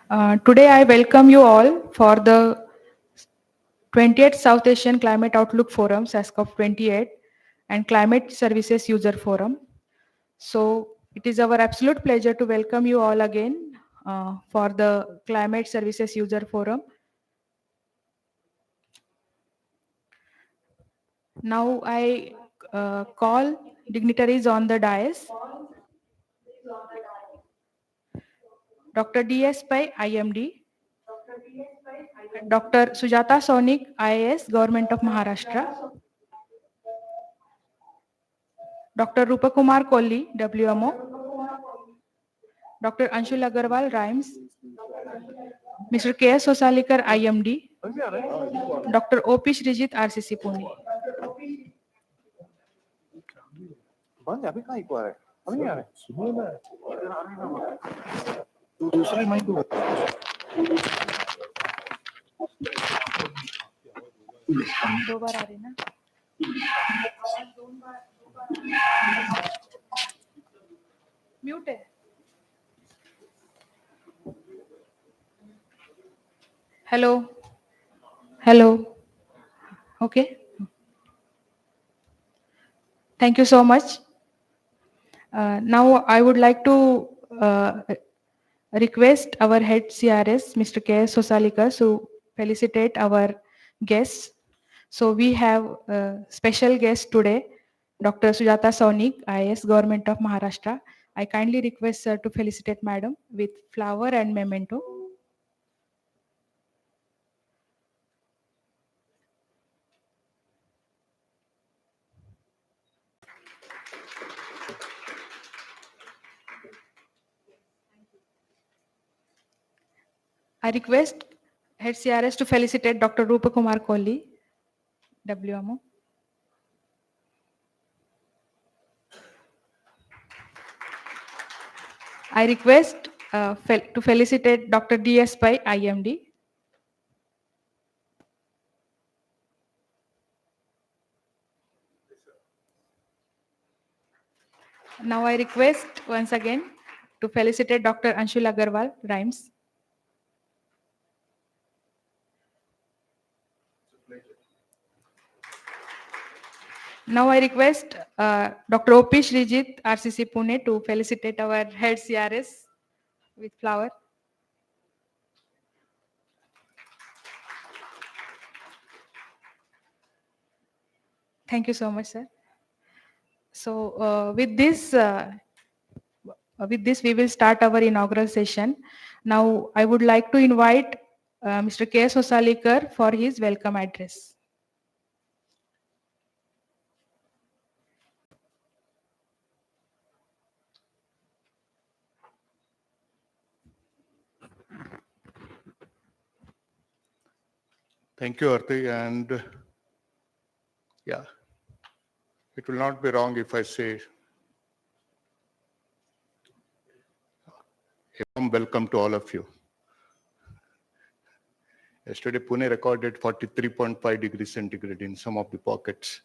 Today I welcome you all for the 28th South Asian Climate Outlook Forum, SASCOF-28, and Climate Services User Forum. So it is our absolute pleasure to welcome you all again for the Climate Services User Forum. Now I call dignitaries on the dais. Dr. D.S. Pai, IMD. Dr. Sujata Sonik, IAS, Government of Maharashtra. Dr. Rupakumar Kohli, WMO. Dr. Anshul Agarwal, RIMES. Mr. K.S. Osalikar, IMD. Dr. O.P. Shrijit, RCC Pune. अभी कहाँ eco आ रहा है? अभी नहीं आ रहा है? सुनो ना, इधर आ रही ना, तू दूसरा ही माइक बता। दो बार आ रही ना? म्यूट है। Hello. Hello. Okay. Thank you so much. Now I would like to request our head CRS, Mr. K.S. Osalikar, to felicitate our guests. So we have a special guest today, Dr. Sujata Sonik, IAS, Government of Maharashtra. I kindly request sir to felicitate Madam with flower and memento. I request head CRS to felicitate Dr. Rupakumar Kohli, WMO. I request to felicitate Dr. D.S. Pai, IMD. Now I request once again to felicitate Dr. Anshul Agarwal, RIMES. Now I request Dr. O.P. Shrijit, RCC Pune, to felicitate our head CRS with flower. Thank you so much, sir. So with this, we will start our inaugural session. Now I would like to invite Mr. K.S. Osalikar for his welcome address. Thank you, Arti, and yeah, it will not be wrong if I say a warm welcome to all of you. Yesterday, Pune recorded 43.5 degrees centigrade in some of the pockets.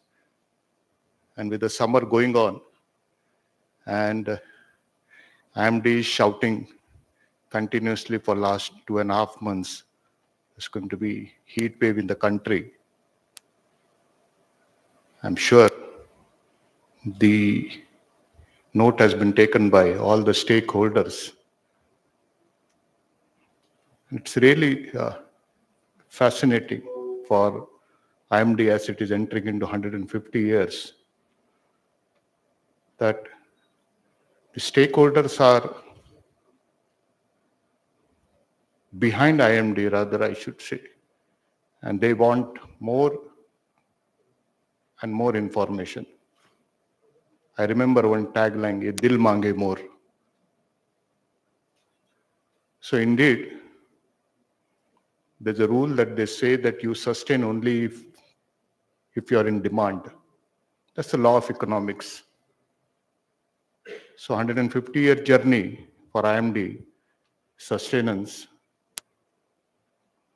And with the summer going on, and IMD is shouting continuously for last 2.5 months, there's going to be heat wave in the country. I'm sure the note has been taken by all the stakeholders. It's really fascinating for IMD as it is entering into 150 years that the stakeholders are behind IMD, rather I should say, and they want more and more information. I remember one tagline, "Ye dil mange more." So indeed, there's a rule that they say that you sustain only if you are in demand. That's the law of economics. So 150-year journey for IMD, sustenance.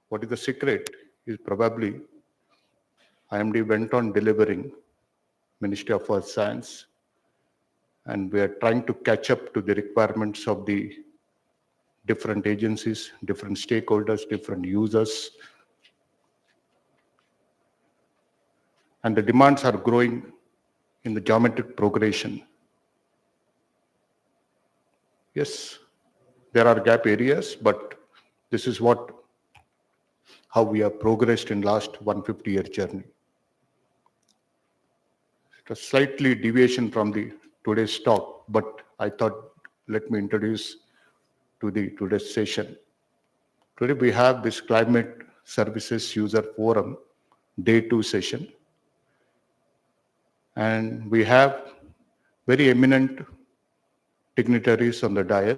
What is the secret? Is probably IMD went on delivering Ministry of Earth Science, and we are trying to catch up to the requirements of the different agencies, different stakeholders, different users. And the demands are growing in the geometric progression. Yes, there are gap areas, but this is how we have progressed in last 150-year journey. It was slightly deviation from the today's talk, but I thought let me introduce to the today's session. Today we have this Climate Services User Forum, Day 2 session. And we have very eminent dignitaries on the dais.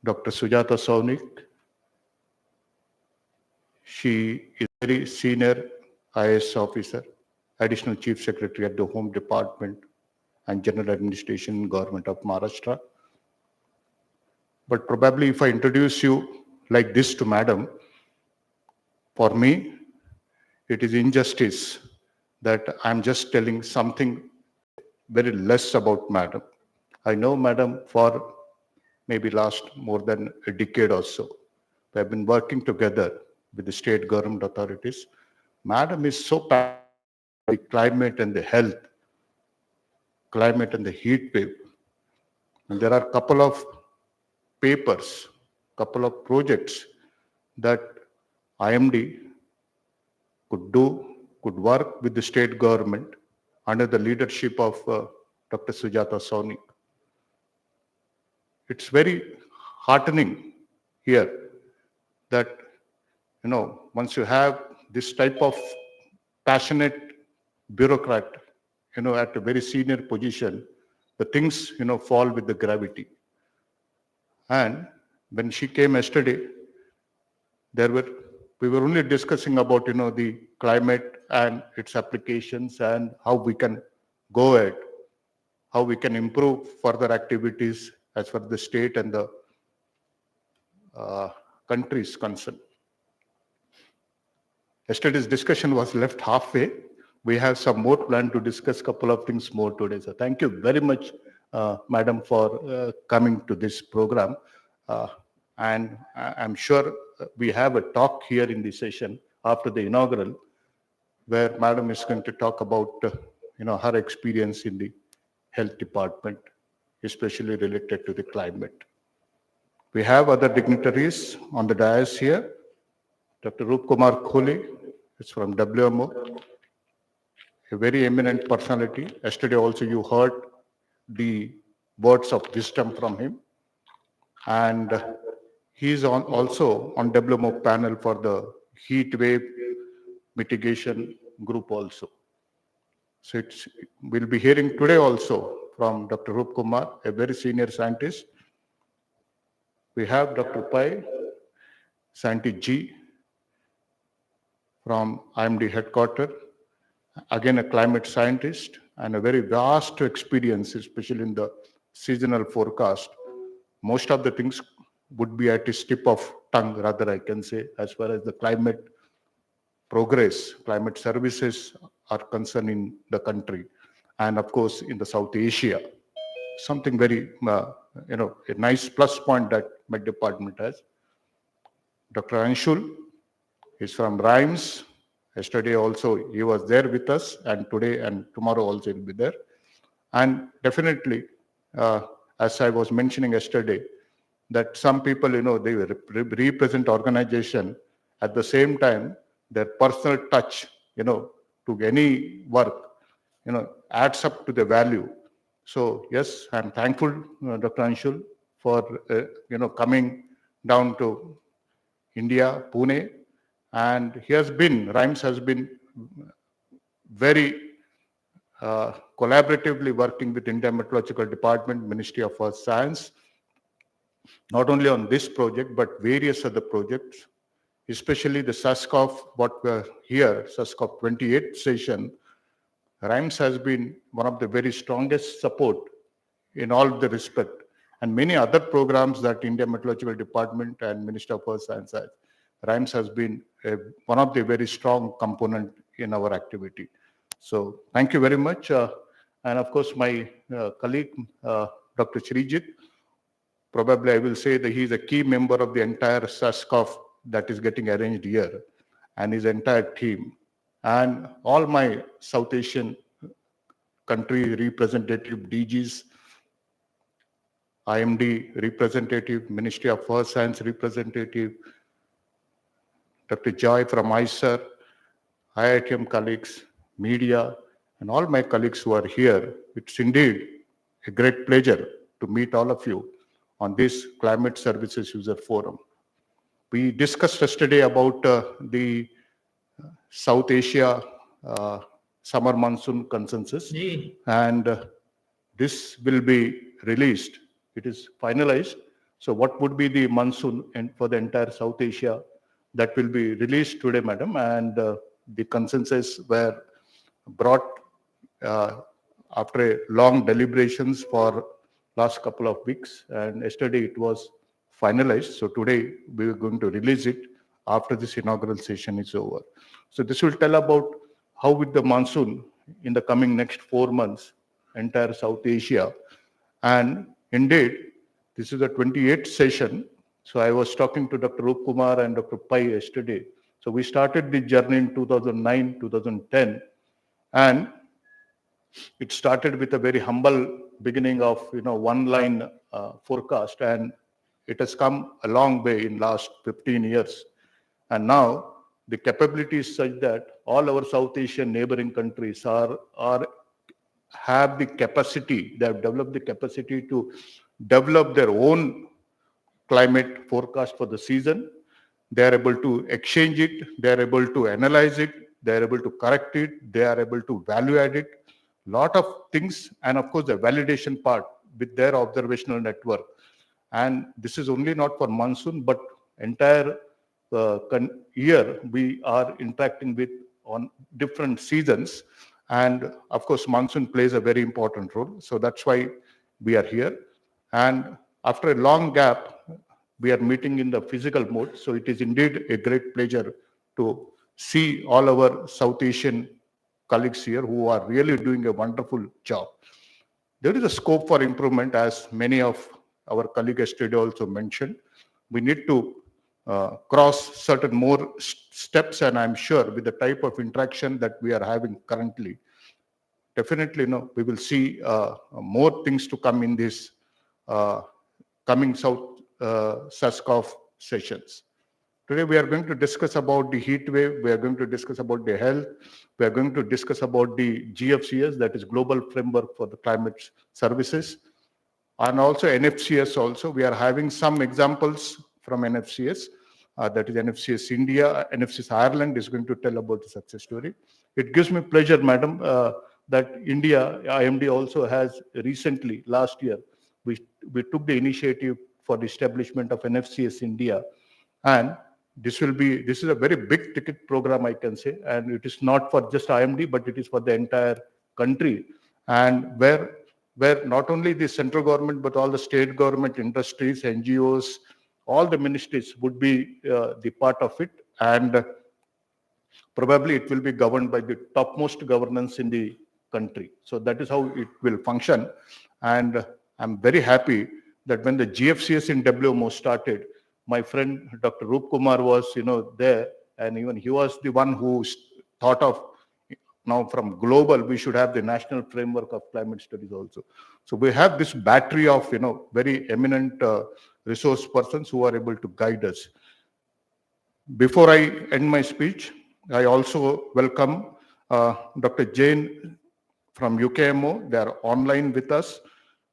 Dr. Sujata Saunik. She is a very senior IAS officer, Additional Chief Secretary at the Home Department and General Administration, Government of Maharashtra. But probably if I introduce you like this to Madam, for me, it is injustice that I'm just telling something very less about Madam. I know Madam for maybe last more than a decade or so. We have been working together with the state government authorities. Madam is so passionate about the climate and the health, climate and the heat wave. And there are a couple of papers, couple of projects that IMD could work with the state government under the leadership of Dr. Sujata Saunik. It's very heartening here that, once you have this type of passionate bureaucrat, at a very senior position, the things, fall with the gravity. And when she came yesterday, we were only discussing about, the climate and its applications and how we can go ahead, how we can improve further activities as far as the state and the country is concerned. Yesterday's discussion was left halfway. We have some more plan to discuss couple of things more today. So thank you very much, Madam, for coming to this program. And I'm sure we have a talk here in the session after the inaugural, where Madam is going to talk about, her experience in the health department, especially related to the climate. We have other dignitaries on the dais here. Dr. Roop Kumar Khole is from WMO, a very eminent personality. Yesterday also you heard the words of wisdom from him. And he is also on WMO panel for the heat wave mitigation group also. So we'll be hearing today also from Dr. Roop Kumar, a very senior scientist. We have Dr. Pai, Scientist G from IMD headquarters, again a climate scientist and a very vast experience, especially in the seasonal forecast. Most of the things would be at his tip of tongue, rather I can say, as far as the climate progress, climate services are concerned in the country, and of course in the South Asia. Something very, a nice plus point that my department has. Dr. Anshul is from RIMES. Yesterday also he was there with us, and today and tomorrow also he'll be there. And definitely, as I was mentioning yesterday, that some people, they represent organization. At the same time, their personal touch, to any work, adds up to the value. So yes, I'm thankful, Dr. Anshul, for, coming down to India, Pune. And RIMES has been very collaboratively working with India Meteorological Department, Ministry of Earth Science, not only on this project, but various other projects, especially the SASCOF, what we're here, SASCOF-28 session. RIMES has been one of the very strongest support in all the respect, and many other programs that India Meteorological Department and Ministry of Earth Science has. RIMES has been one of the very strong component in our activity. So thank you very much. And of course, my colleague, Dr. Srijit, Probably I will say that he is a key member of the entire SASCOF that is getting arranged here, and his entire team, and all my South Asian country representative, DGs, IMD representative, Ministry of Earth Science representative, Dr. Joy from ICER, IITM colleagues, media, and all my colleagues who are here. It's indeed a great pleasure to meet all of you on this Climate Services User Forum. We discussed yesterday about the South Asia summer monsoon consensus, and this will be released. It is finalized. So what would be the monsoon and for the entire South Asia? That will be released today, madam, and the consensus were brought after a long deliberations for last couple of weeks, and yesterday it was finalized. So today we are going to release it after this inaugural session is over. So this will tell about how with the monsoon in the coming next 4 months, entire South Asia. And indeed, this is the 28th session. So I was talking to Dr. Rup Kumar and Dr. Pai yesterday. So we started the journey in 2009, 2010, and it started with a very humble beginning of one line forecast, and it has come a long way in last 15 years. And now the capability is such that all our South Asian neighboring countries have the capacity, they have developed the capacity to develop their own climate forecast for the season. They are able to exchange it, they are able to analyze it, they are able to correct it, they are able to value add it, lot of things, and of course the validation part with their observational network. And this is only not for monsoon, but entire year we are interacting with on different seasons. And of course, monsoon plays a very important role. So that's why we are here. And after a long gap, we are meeting in the physical mode. So it is indeed a great pleasure to see all our South Asian colleagues here who are really doing a wonderful job. There is a scope for improvement, as many of our colleagues yesterday also mentioned. We need to cross certain more steps, and I'm sure with the type of interaction that we are having currently, definitely we will see more things to come in this coming South SASCOF sessions. Today we are going to discuss about the heat wave, we are going to discuss about the health, we are going to discuss about the GFCS, that is Global Framework for the Climate Services, and also NFCS also. We are having some examples from NFCS, that is NFCS India, NFCS Ireland is going to tell about the success story. It gives me pleasure, madam, that India, IMD also has recently, last year, we took the initiative for the establishment of NFCS India, and this is a very big ticket program, I can say, and it is not for just IMD, but it is for the entire country, and where not only the central government, but all the state government, industries, NGOs, all the ministries would be the part of it, and probably it will be governed by the topmost governance in the country. So that is how it will function, and I'm very happy that when the GFCS in WMO started, my friend Dr. Rup Kumar was there, and even he was the one who thought of now from global we should have the national framework of climate studies also. So we have this battery of very eminent resource persons who are able to guide us. Before I end my speech, I also welcome Dr. Jain from UKMO. They are online with us.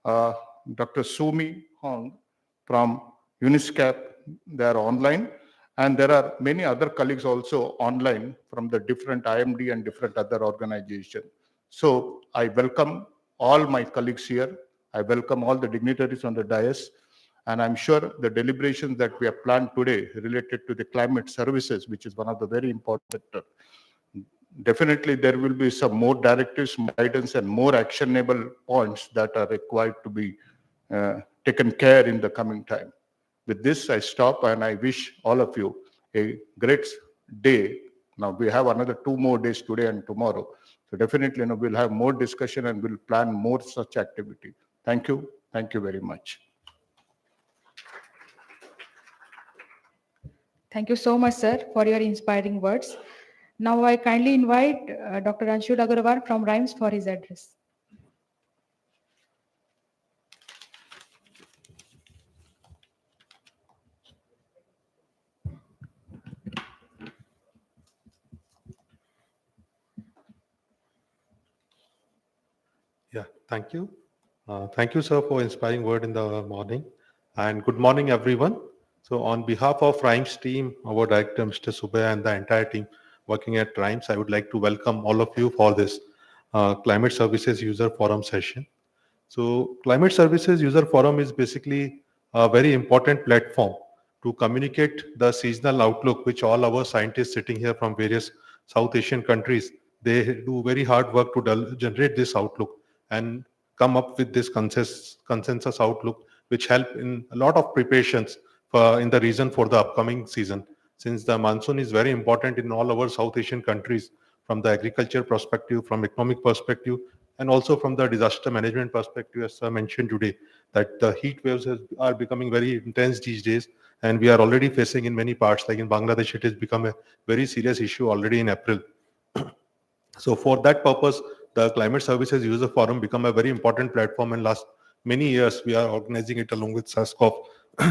Dr. Sumi Hong from UNISCAP, they are online. And there are many other colleagues also online from the different IMD and different other organizations. So I welcome all my colleagues here. I welcome all the dignitaries on the dais. And I'm sure the deliberations that we have planned today related to the climate services, which is one of the very important sector, definitely there will be some more directives, guidance, and more actionable points that are required to be taken care in the coming time. With this, I stop, and I wish all of you a great day. Now we have another 2 more days, today and tomorrow. So definitely we'll have more discussion and we'll plan more such activity. Thank you. Thank you very much. Thank you so much, sir, for your inspiring words. Now I kindly invite Dr. Anshul Agarwal from RIMES for his address. Yeah, thank you. Thank you, sir, for inspiring word in the morning. And good morning, everyone. So on behalf of RIMES team, our director, Mr. Subhay, and the entire team working at RIMES, I would like to welcome all of you for this Climate Services User Forum session. So Climate Services User Forum is basically a very important platform to communicate the seasonal outlook, which all our scientists sitting here from various South Asian countries, they do very hard work to generate this outlook and come up with this consensus outlook, which help in a lot of preparations in the region for the upcoming season. Since the monsoon is very important in all our South Asian countries, from the agriculture perspective, from economic perspective, and also from the disaster management perspective, as I mentioned today, that the heat waves are becoming very intense these days, and we are already facing in many parts, like in Bangladesh, it has become a very serious issue already in April. So for that purpose, the Climate Services User Forum become a very important platform, and last many years we are organizing it along with SASCOF.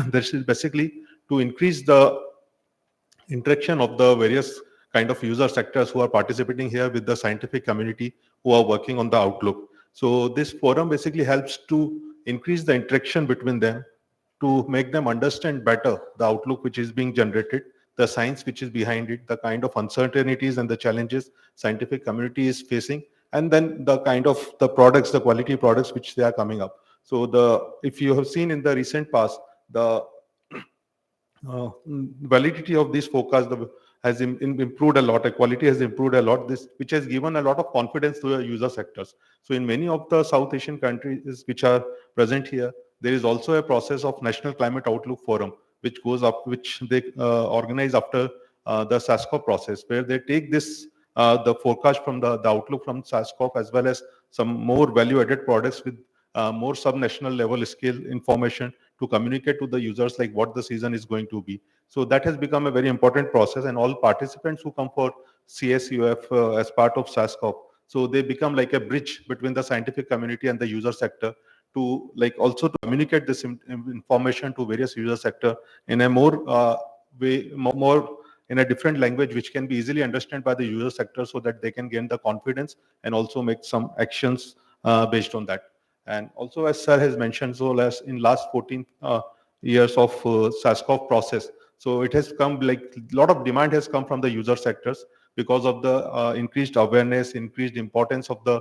This is basically to increase the interaction of the various kind of user sectors who are participating here with the scientific community who are working on the outlook. So this forum basically helps to increase the interaction between them, to make them understand better the outlook which is being generated, the science which is behind it, the kind of uncertainties and the challenges scientific community is facing, and then the kind of the products, the quality products which they are coming up. So if you have seen in the recent past, the validity of this forecast has improved a lot. The quality has improved a lot. This, which has given a lot of confidence to the user sectors. So in many of the South Asian countries which are present here, there is also a process of National Climate Outlook Forum, which goes up, which they organize after the SASCOF process, where they take this the forecast from the outlook from SASCOF, as well as some more value-added products with more sub-national level scale information to communicate to the users like what the season is going to be. So that has become a very important process, and all participants who come for CSUF as part of SASCOF, so they become like a bridge between the scientific community and the user sector to like also to communicate this information to various user sector in a more more in a different language which can be easily understood by the user sector, so that they can gain the confidence and also make some actions based on that. And also, as sir has mentioned, so in last 14 years of SASCOF process, so it has come like a lot of demand has come from the user sectors because of the increased awareness, increased importance of the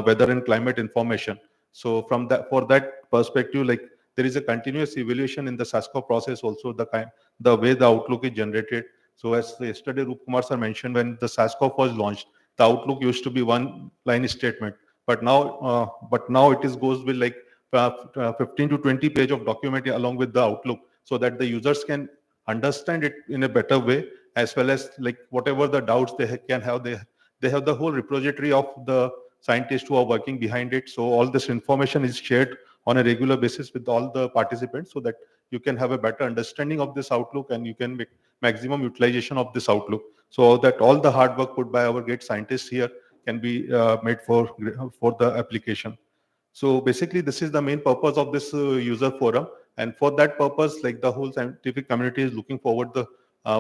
weather and climate information. So from that, for that perspective, like there is a continuous evaluation in the SASCOF process also, the way the outlook is generated. So as yesterday Rup Kumar sir mentioned, when the SASCOF was launched, the outlook used to be one line statement, but now it is goes with like 15 to 20 page of document along with the outlook, so that the users can understand it in a better way, as well as like whatever the doubts can have, they have the whole repository of the scientists who are working behind it. So all this information is shared on a regular basis with all the participants, so that you can have a better understanding of this outlook and you can make maximum utilization of this outlook, so that all the hard work put by our great scientists here can be made for the application. So basically, this is the main purpose of this user forum, and for that purpose, like the whole scientific community is looking forward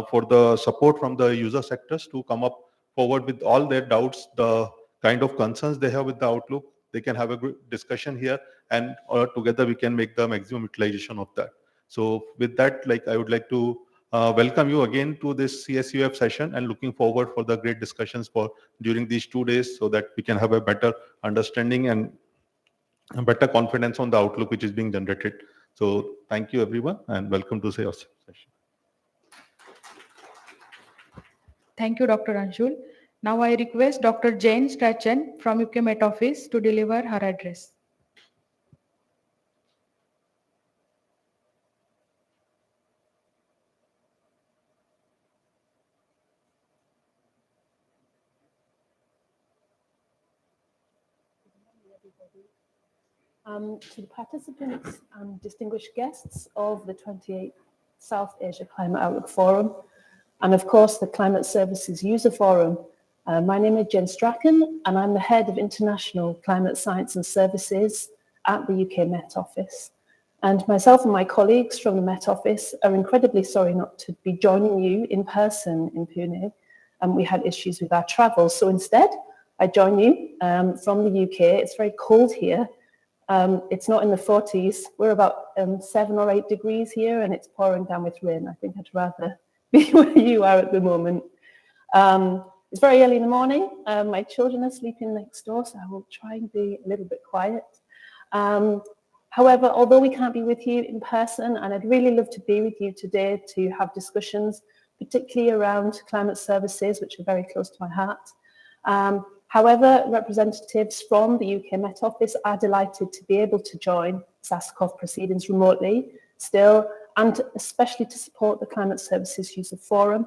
for the support from the user sectors to come up forward with all their doubts, the kind of concerns they have with the outlook. They can have a good discussion here, and together we can make the maximum utilization of that. So with that, like I would like to welcome you again to this CSUF session, and looking forward for the great discussions for during these 2 days, so that we can have a better understanding and a better confidence on the outlook which is being generated. So thank you everyone, and welcome to CSUF session. Thank you, Dr. Anshul. Now I request Dr. Jane Strachan from UK Met Office to deliver her address. To the participants and distinguished guests of the 28th South Asia Climate Outlook Forum, and of course the Climate Services User Forum. My name is Jen Strachan, and I'm the Head of International Climate Science and Services at the UK Met Office. And myself and my colleagues from the Met Office are incredibly sorry not to be joining you in person in Pune. We had issues with our travel, so instead I join you from the UK. It's very cold here. It's not in the 40s. We're about 7 or 8 degrees here, and it's pouring down with rain. I think I'd rather be where you are at the moment. It's very early in the morning. My children are sleeping next door, so I will try and be a little bit quiet. However, although we can't be with you in person, and I'd really love to be with you today to have discussions, particularly around climate services, which are very close to my heart. However, representatives from the UK Met Office are delighted to be able to join SASCOF proceedings remotely still, and especially to support the Climate Services User Forum.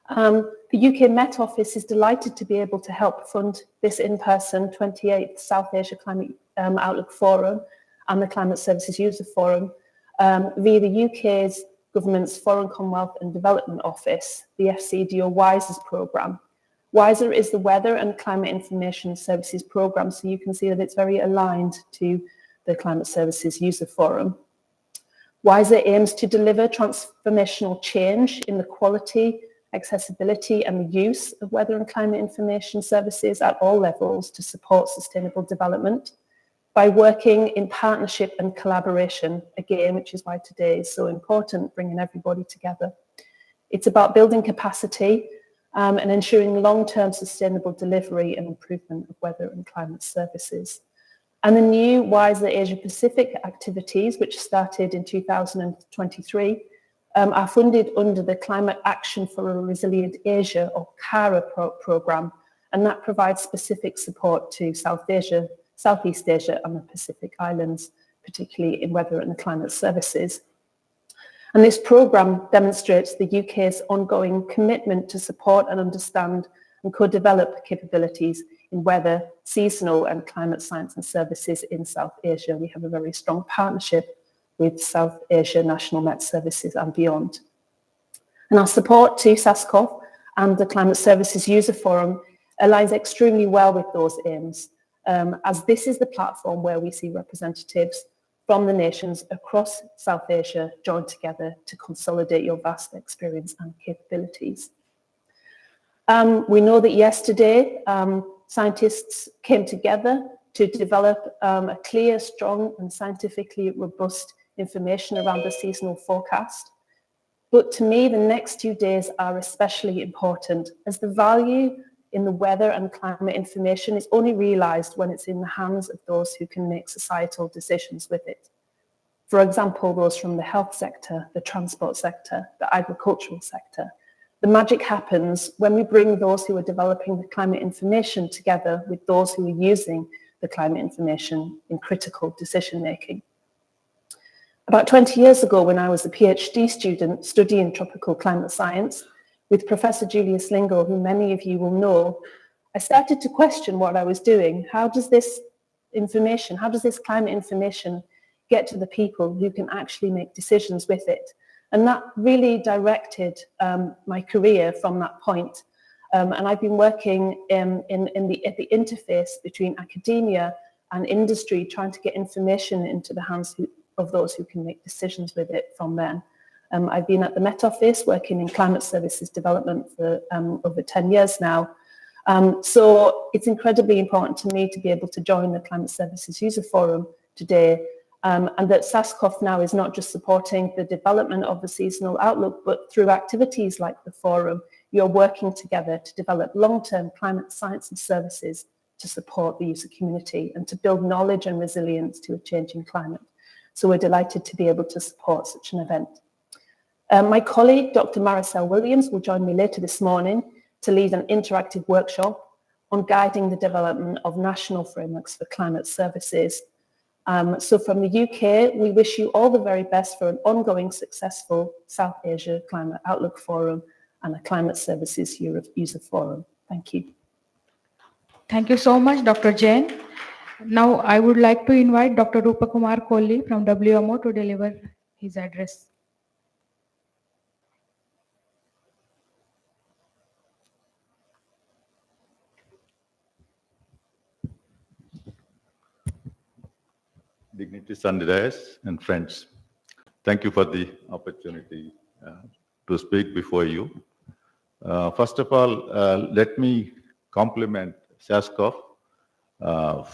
The UK Met Office is delighted to be able to help fund this in-person 28th South Asia Climate Outlook Forum and the Climate Services User Forum via the UK's Government's Foreign Commonwealth and Development Office, the FCDO WISES programme. WISER is the Weather and Climate Information Services programme, so you can see that it's very aligned to the Climate Services User Forum. WISER aims to deliver transformational change in the quality, accessibility and the use of weather and climate information services at all levels to support sustainable development by working in partnership and collaboration, again, which is why today is so important, bringing everybody together. It's about building capacity and ensuring long-term sustainable delivery and improvement of weather and climate services. And the new WISER Asia Pacific activities, which started in 2023, are funded under the Climate Action for a Resilient Asia, or CARA programme, and that provides specific support to South Asia, Southeast Asia and the Pacific Islands, particularly in weather and climate services. And this programme demonstrates the UK's ongoing commitment to support and understand and co-develop capabilities in weather, seasonal and climate science and services in South Asia. We have a very strong partnership with South Asia National Met Services and beyond. And our support to SASCOF and the Climate Services User Forum aligns extremely well with those aims, as this is the platform where we see representatives from the nations across South Asia join together to consolidate your vast experience and capabilities. We know that yesterday scientists came together to develop a clear, strong and scientifically robust information around the seasonal forecast. But to me, the next 2 days are especially important, as the value in the weather and climate information is only realised when it's in the hands of those who can make societal decisions with it. For example, those from the health sector, the transport sector, the agricultural sector. The magic happens when we bring those who are developing the climate information together with those who are using the climate information in critical decision making. About 20 years ago, when I was a PhD student studying tropical climate science with Professor Julius Lingo, who many of you will know, I started to question what I was doing. How does this information, how does this climate information get to the people who can actually make decisions with it? And that really directed my career from that point. And I've been working at the interface between academia and industry, trying to get information into the hands of those who can make decisions with it from then. I've been at the Met Office working in climate services development for over 10 years now. So it's incredibly important to me to be able to join the Climate Services User Forum today, and that SASCOF now is not just supporting the development of the seasonal outlook, but through activities like the forum, you're working together to develop long-term climate science and services to support the user community and to build knowledge and resilience to a changing climate. So we're delighted to be able to support such an event. My colleague, Dr. Maricel Williams, will join me later this morning to lead an interactive workshop on guiding the development of national frameworks for climate services. So from the UK, we wish you all the very best for an ongoing successful South Asia Climate Outlook Forum and a Climate Services User Forum. Thank you. Thank you so much, Dr. Jain. Now I would like to invite Dr. Rupakumar Kohli from WMO to deliver his address. dignitaries on the dais and friends. Thank you for the opportunity to speak before you. First of all, let me compliment SASCOF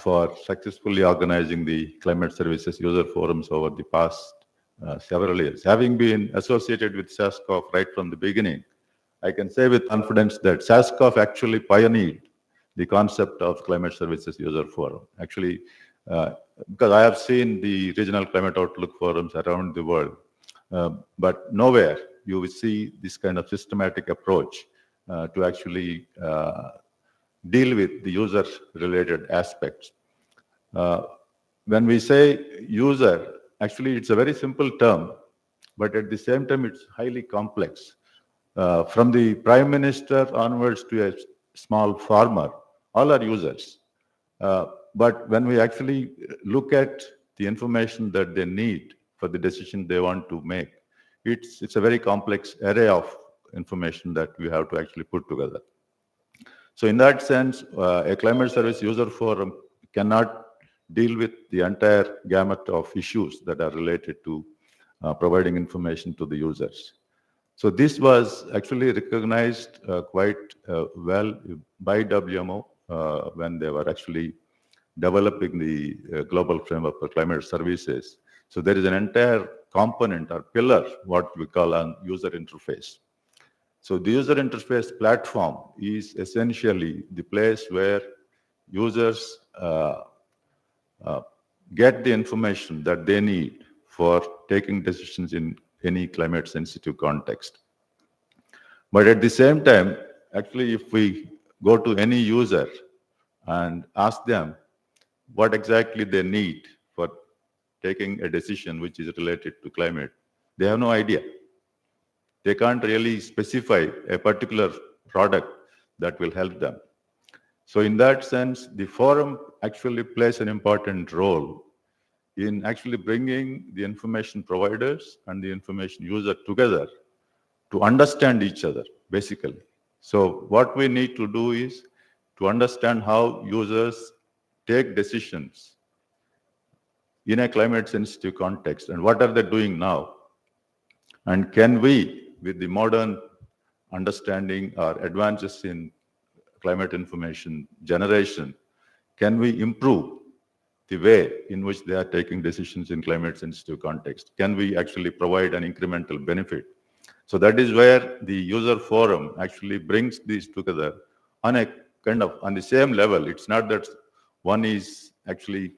for successfully organizing the climate services user forums over the past several years. Having been associated with SASCOF right from the beginning, I can say with confidence that SASCOF actually pioneered the concept of climate services user forum. Actually, because I have seen the regional climate outlook forums around the world, but nowhere you will see this kind of systematic approach to actually deal with the user-related aspects. When we say user, actually it's a very simple term, but at the same time it's highly complex. From the Prime Minister onwards to a small farmer, all are users. But when we actually look at the information that they need for the decision they want to make, it's a very complex array of information that we have to actually put together. So in that sense, a climate service user forum cannot deal with the entire gamut of issues that are related to providing information to the users. So this was actually recognized quite well by WMO when they were actually developing the global framework for climate services. So there is an entire component or pillar, what we call an user interface. So the user interface platform is essentially the place where users get the information that they need for taking decisions in any climate sensitive context. But at the same time, actually, if we go to any user and ask them what exactly they need for taking a decision which is related to climate, they have no idea. They can't really specify a particular product that will help them. So in that sense, the forum actually plays an important role in actually bringing the information providers and the information user together to understand each other, basically. So what we need to do is to understand how users take decisions in a climate sensitive context and what are they doing now. And can we, with the modern understanding or advances in climate information generation, can we improve the way in which they are taking decisions in climate sensitive context? Can we actually provide an incremental benefit? So that is where the user forum actually brings these together on a kind of on the same level. It's not that one is actually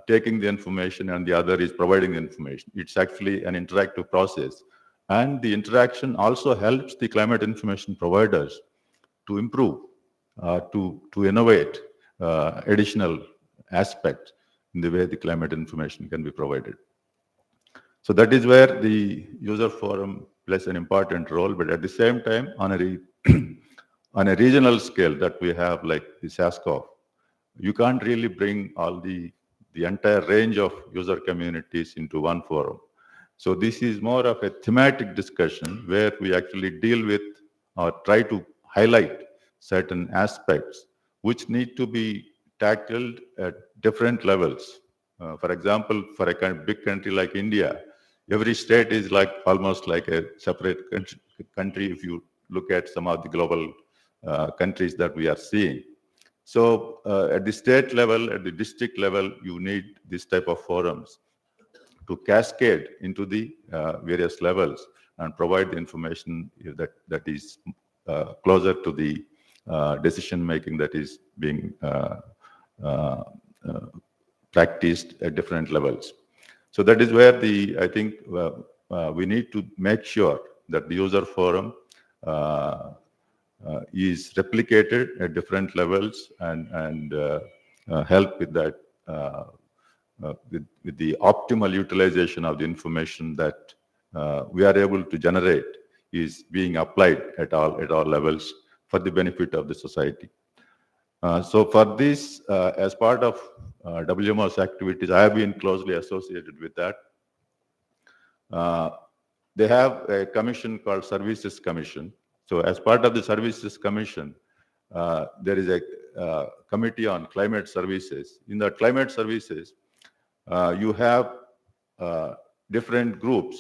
taking the information and the other is providing the information. It's actually an interactive process. And the interaction also helps the climate information providers to improve, to innovate additional aspects in the way the climate information can be provided. So that is where the user forum plays an important role, but at the same time, on a regional scale that we have, like the SASCOF, you can't really bring all the entire range of user communities into one forum. So this is more of a thematic discussion where we actually deal with or try to highlight certain aspects which need to be tackled at different levels. For example, for a big country like India, every state is like almost like a separate country if you look at some of the global countries that we are seeing. So at the state level, at the district level, you need this type of forums to cascade into the various levels and provide the information that is closer to the decision making that is being practiced at different levels. So that is where I think we need to make sure that the user forum is replicated at different levels and help with that, with the optimal utilization of the information that we are able to generate is being applied at all levels for the benefit of the society. So for this, as part of WMO's activities, I have been closely associated with that. They have a commission called Services Commission. So as part of the Services Commission, there is a committee on climate services. In the climate services, you have different groups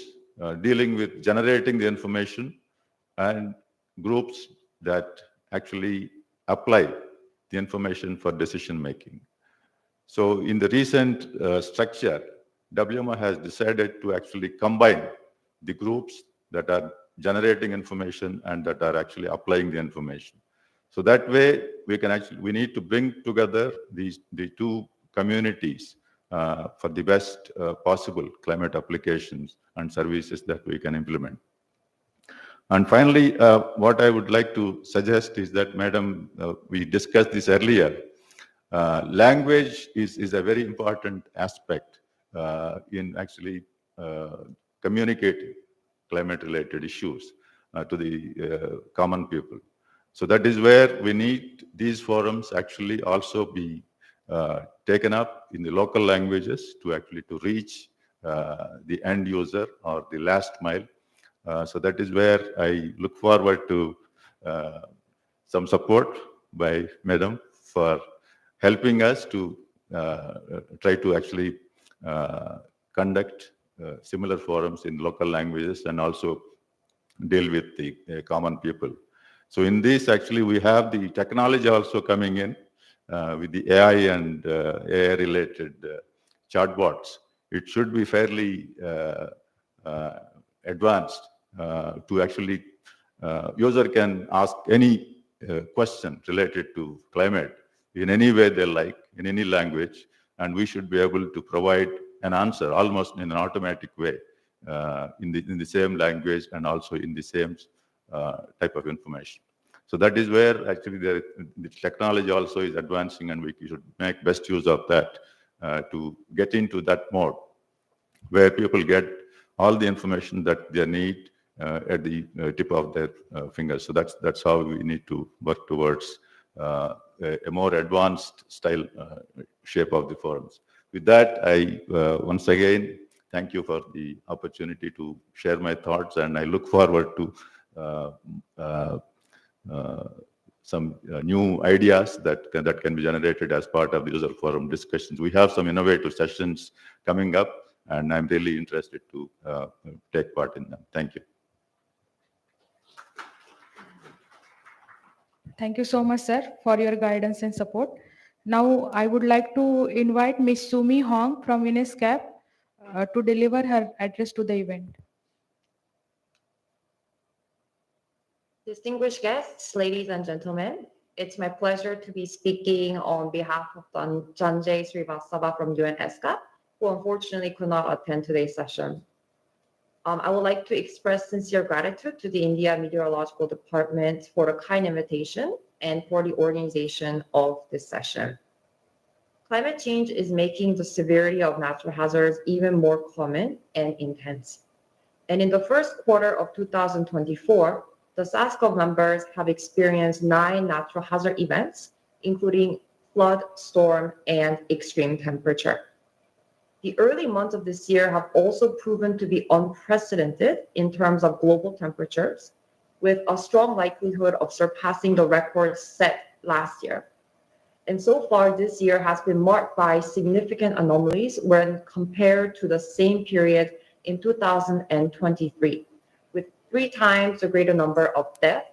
dealing with generating the information and groups that actually apply the information for decision making. So in the recent structure, WMO has decided to actually combine the groups that are generating information and that are actually applying the information. So that way we need to bring together the two communities for the best possible climate applications and services that we can implement. And finally, what I would like to suggest is that, Madam, we discussed this earlier. Language is a very important aspect in actually communicating climate-related issues to the common people. So that is where we need these forums actually also be taken up in the local languages to actually to reach the end user or the last mile. So that is where I look forward to some support by Madam for helping us to try to actually conduct similar forums in local languages and also deal with the common people. So in this, actually, we have the technology also coming in with the AI and AI-related chatbots. It should be fairly advanced to actually, user can ask any question related to climate in any way they like, in any language, and we should be able to provide an answer almost in an automatic way in the same language and also in the same type of information. So that is where actually the technology also is advancing, and we should make best use of that to get into that mode where people get all the information that they need at the tip of their fingers. So that's how we need to work towards a more advanced style shape of the forums. With that, I once again thank you for the opportunity to share my thoughts, and I look forward to some new ideas that can be generated as part of the user forum discussions. We have some innovative sessions coming up, and I'm really interested to take part in them. Thank you. Thank you so much, sir, for your guidance and support. Now, I would like to invite Ms. Sumi Hong from UNESCAP to deliver her address to the event. Distinguished guests, ladies and gentlemen, it's my pleasure to be speaking on behalf of Janjay Srivastava from UNESCAP, who unfortunately could not attend today's session. I would like to express sincere gratitude to the India Meteorological Department for the kind invitation and for the organization of this session. Climate change is making the severity of natural hazards even more common and intense. And in the first quarter of 2024, the SASCOF members have experienced 9 natural hazard events, including flood, storm, and extreme temperature. The early months of this year have also proven to be unprecedented in terms of global temperatures, with a strong likelihood of surpassing the records set last year. And so far, this year has been marked by significant anomalies when compared to the same period in 2023, with 3 times the greater number of deaths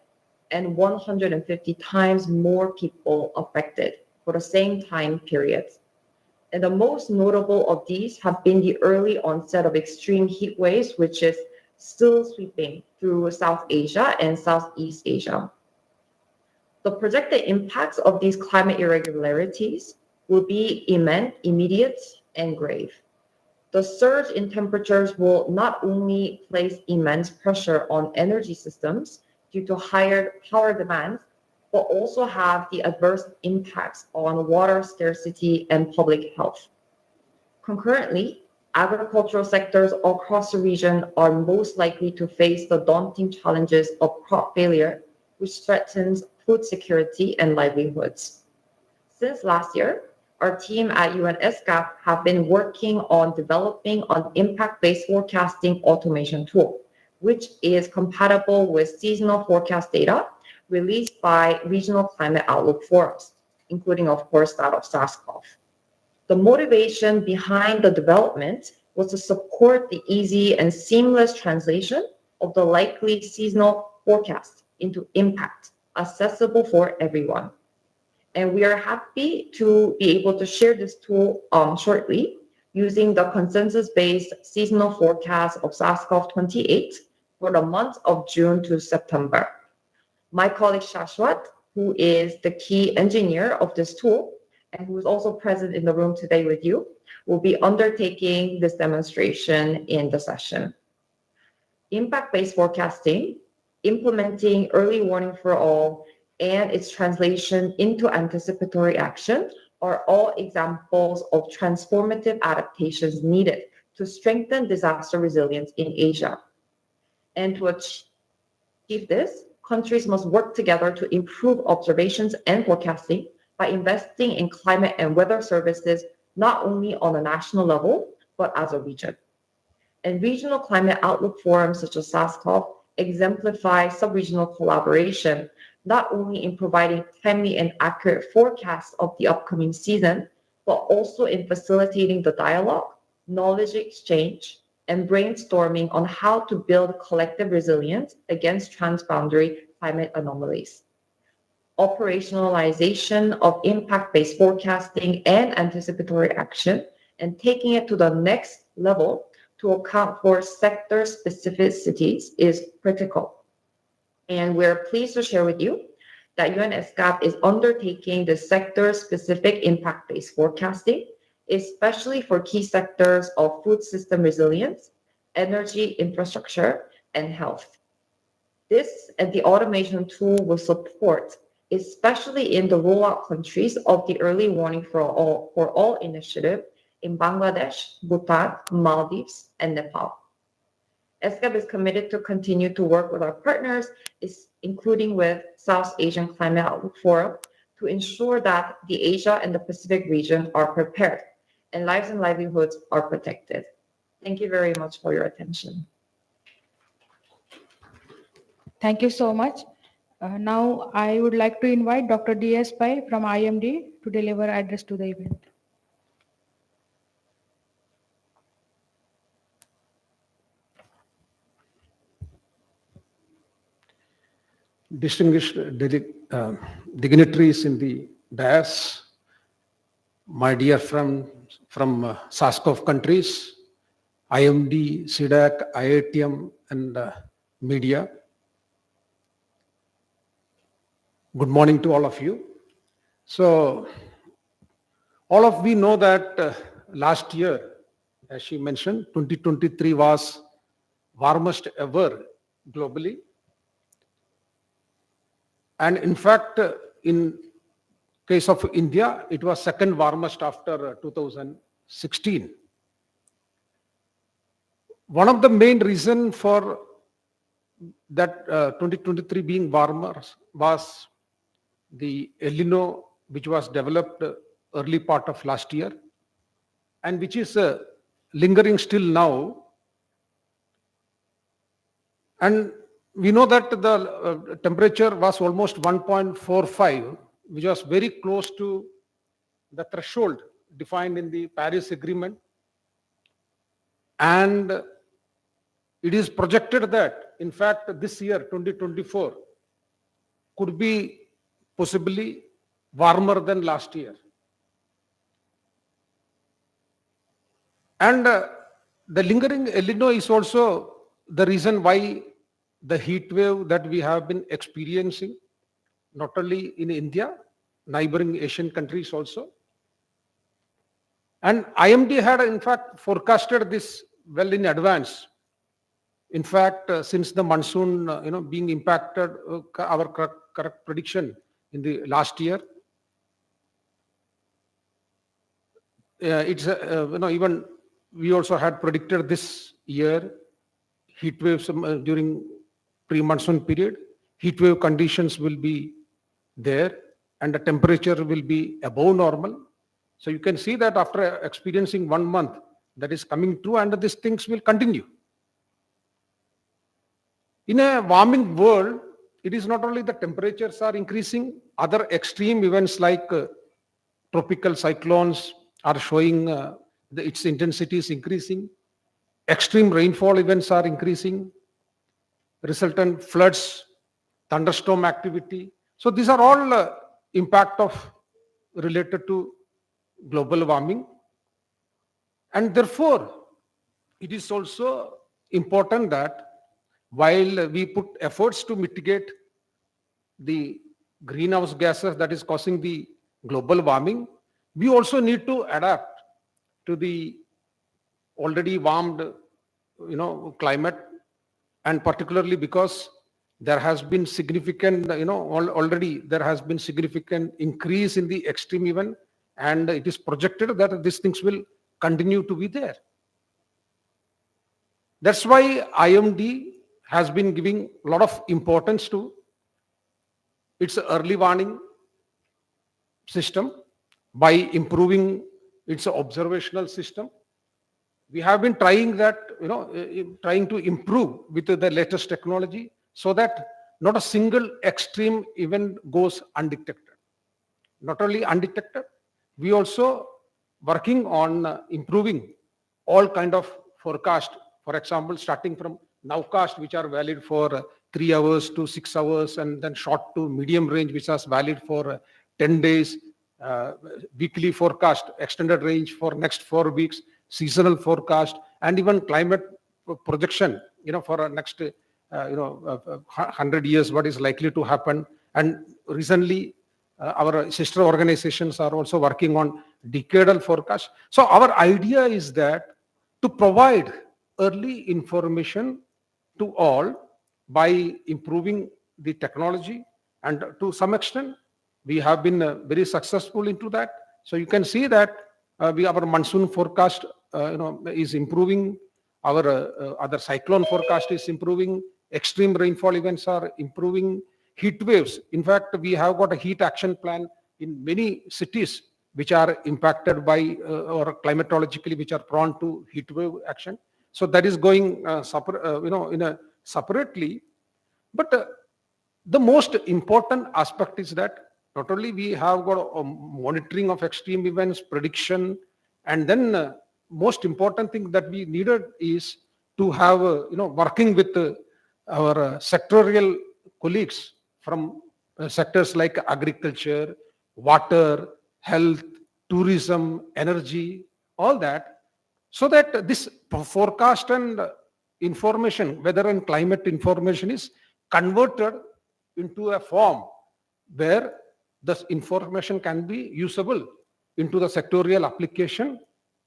and 150 times more people affected for the same time period. And the most notable of these have been the early onset of extreme heat waves, which is still sweeping through South Asia and Southeast Asia. The projected impacts of these climate irregularities will be immense, immediate, and grave. The surge in temperatures will not only place immense pressure on energy systems due to higher power demands, but also have the adverse impacts on water scarcity and public health. Concurrently, agricultural sectors across the region are most likely to face the daunting challenges of crop failure, which threatens food security and livelihoods. Since last year, our team at UNESCAP have been working on developing an impact-based forecasting automation tool, which is compatible with seasonal forecast data released by regional climate outlook forums, including, of course, that of SASCOF. The motivation behind the development was to support the easy and seamless translation of the likely seasonal forecast into impact, accessible for everyone. And we are happy to be able to share this tool shortly using the consensus-based seasonal forecast of SASCOF-28 for the months of June to September. My colleague Shashwat, who is the key engineer of this tool and who is also present in the room today with you, will be undertaking this demonstration in the session. Impact-based forecasting, implementing early warning for all, and its translation into anticipatory action are all examples of transformative adaptations needed to strengthen disaster resilience in Asia. And to achieve this, countries must work together to improve observations and forecasting by investing in climate and weather services, not only on a national level, but as a region. And regional climate outlook forums such as SASCOF exemplify sub-regional collaboration, not only in providing timely and accurate forecasts of the upcoming season, but also in facilitating the dialogue, knowledge exchange, and brainstorming on how to build collective resilience against transboundary climate anomalies. Operationalization of impact-based forecasting and anticipatory action, and taking it to the next level to account for sector specificities is critical. And we're pleased to share with you that UNESCAP is undertaking the sector-specific impact-based forecasting, especially for key sectors of food system resilience, energy infrastructure, and health. This and the automation tool will support, especially in the rollout countries of the Early Warning for All initiative in Bangladesh, Bhutan, Maldives, and Nepal. SCAP is committed to continue to work with our partners, including with South Asian Climate Outlook Forum, to ensure that the Asia and the Pacific region are prepared and lives and livelihoods are protected. Thank you very much for your attention. Thank you so much. Now I would like to invite Dr. D.S. Pai from IMD to deliver address to the event. Distinguished dignitaries in the dais, my dear friend from SASCOF countries, IMD, CDAC, IITM, and media. Good morning to all of you. So, all of we know that last year, as she mentioned, 2023 was warmest ever globally. And in fact, in case of India, it was second warmest after 2016. One of the main reasons for that 2023 being warmer was the El Nino, which was developed early part of last year, and which is lingering still now. And we know that the temperature was almost 1.45, which was very close to the threshold defined in the Paris Agreement. And it is projected that, in fact, this year, 2024, could be possibly warmer than last year. And the lingering El Nino is also the reason why the heat wave that we have been experiencing, not only in India, neighboring Asian countries also. And IMD had in fact forecasted this well in advance. In fact, since the monsoon, being impacted, our correct prediction in the last year, it's even we also had predicted this year heat waves during pre-monsoon period. Heat wave conditions will be there, and the temperature will be above normal. So you can see that after experiencing 1 month, that is coming true, and these things will continue. In a warming world, it is not only the temperatures are increasing, other extreme events like tropical cyclones, are showing its intensity is increasing. Extreme rainfall events are increasing. Resultant floods, thunderstorm activity. So these are all impact of related to global warming. And therefore, it is also important that while we put efforts to mitigate the greenhouse gases that is causing the global warming, we also need to adapt to the already warmed, climate, and particularly because there has been significant, already there has been significant increase in the extreme event, and it is projected that these things will continue to be there. That's why IMD has been giving a lot of importance to its early warning system by improving its observational system. We have been trying that, trying to improve with the latest technology so that not a single extreme event goes undetected. Not only undetected, we also working on improving all kind of forecast. For example, starting from nowcast, which are valid for 3 hours to 6 hours, and then short to medium range, which is valid for 10 days, weekly forecast, extended range for next 4 weeks, seasonal forecast, and even climate projection, for next 100 years, what is likely to happen. And recently, our sister organizations are also working on decadal forecast. So our idea is that to provide early information to all by improving the technology, and to some extent we have been very successful into that. So you can see that our monsoon forecast is improving, our other cyclone forecast is improving, extreme rainfall events are improving, heat waves. In fact, we have got a heat action plan in many cities which are impacted by or climatologically which are prone to heat wave action. So that is going separately. But the most important aspect is that not only we have got a monitoring of extreme events, prediction, and then most important thing that we needed is to have working with our sectorial colleagues from sectors like agriculture, water, health, tourism, energy, all that, so that this forecast and information, weather and climate information, is converted into a form where this information can be usable into the sectorial application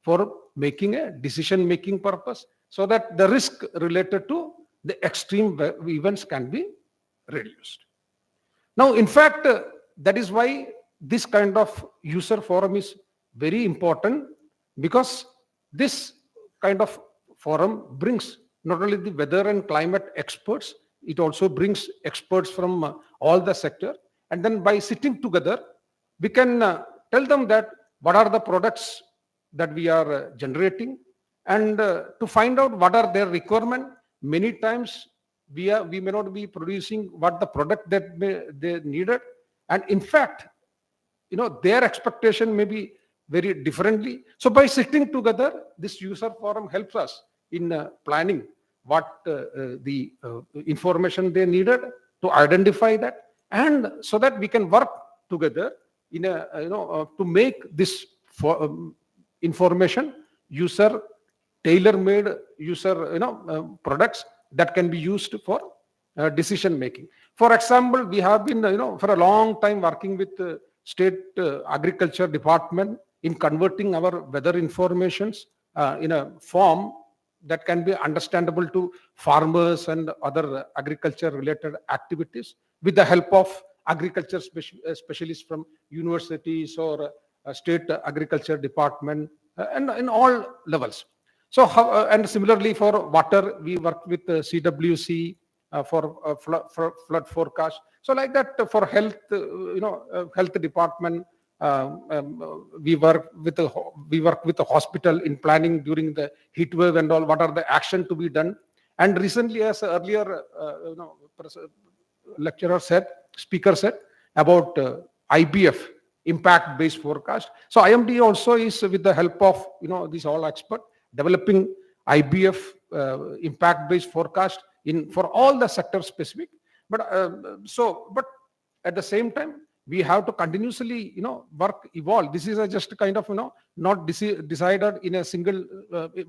for making a decision-making purpose, so that the risk related to the extreme events can be reduced. Now, in fact, that is why this kind of user forum is very important, because this kind of forum brings not only the weather and climate experts, it also brings experts from all the sector. And then by sitting together, we can tell them that what are the products that we are generating, and to find out what are their requirement. Many times we may not be producing what the product that they needed, and in fact, their expectation may be very differently. So by sitting together, this user forum helps us in planning what the information they needed, to identify that, and so that we can work together in a to make this information user tailor-made user products that can be used for decision making. For example, we have been for a long time working with state agriculture department in converting our weather informations in a form that can be understandable to farmers and other agriculture related activities, with the help of agriculture specialists from universities or state agriculture department, and in all levels. So and similarly for water, we work with CWC for flood forecast. So like that for health, health department, we work with the hospital in planning during the heat wave and all, what are the action to be done. And recently, as earlier speaker said about IBF, impact-based forecast. So IMD also is with the help of, these all expert developing IBF impact-based forecast for all the sector specific. But but at the same time, we have to continuously, work, evolve. This is just kind of, not decided in a single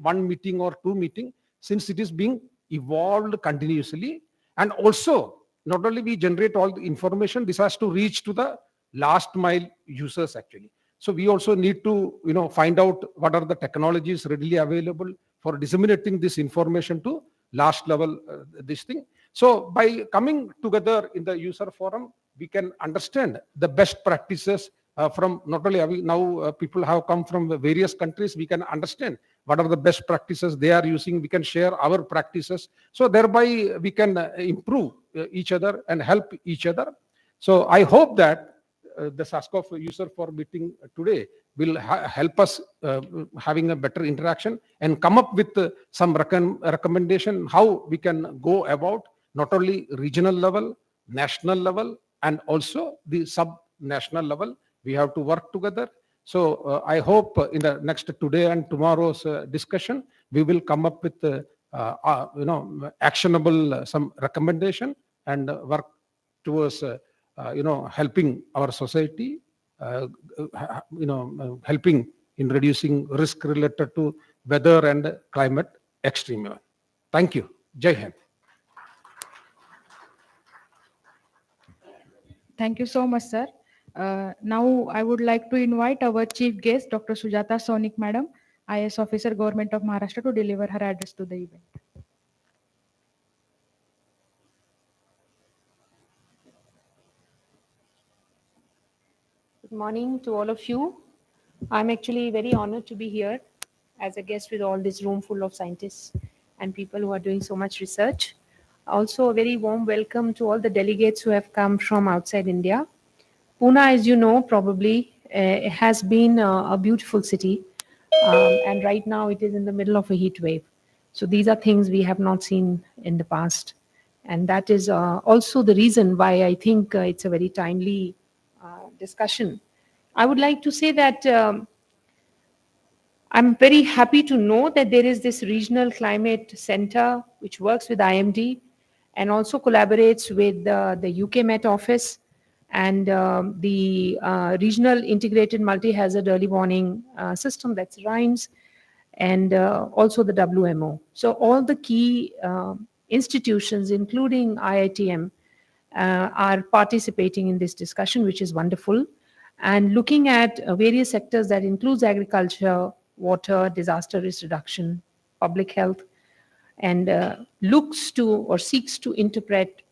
one meeting or two meeting, since it is being evolved continuously. And also, not only we generate all the information, this has to reach to the last mile users actually. So we also need to, find out what are the technologies readily available for disseminating this information to last level, this thing. So by coming together in the user forum, we can understand the best practices from not only now people have come from various countries, we can understand what are the best practices they are using, we can share our practices. So thereby we can improve each other and help each other. So I hope that the SASCOF user for meeting today will help us having a better interaction and come up with some recommendation how we can go about not only regional level, national level, and also the sub-national level. We have to work together. So I hope in the next today and tomorrow's discussion, we will come up with actionable some recommendation and work towards helping our society, helping in reducing risk related to weather and climate extreme event. Thank you. Jai Hind. Thank you so much, sir. Now I would like to invite our chief guest, Dr. Sujata Sonik, Madam, IS Officer, Government of Maharashtra, to deliver her address to the event. Good morning to all of you. I'm actually very honored to be here as a guest with all this room full of scientists and people who are doing so much research. Also, a very warm welcome to all the delegates who have come from outside India. Pune, as you know, probably has been a beautiful city. And right now it is in the middle of a heat wave. So these are things we have not seen in the past. And that is also the reason why I think it's a very timely discussion. I would like to say that I'm very happy to know that there is this regional climate center which works with IMD and also collaborates with the UK Met Office and the regional integrated multi-hazard early warning system, that's RHIMES, and also the WMO. So all the key institutions, including IITM, are participating in this discussion, which is wonderful. And looking at various sectors that includes agriculture, water, disaster risk reduction, public health, and looks to or seeks to interpret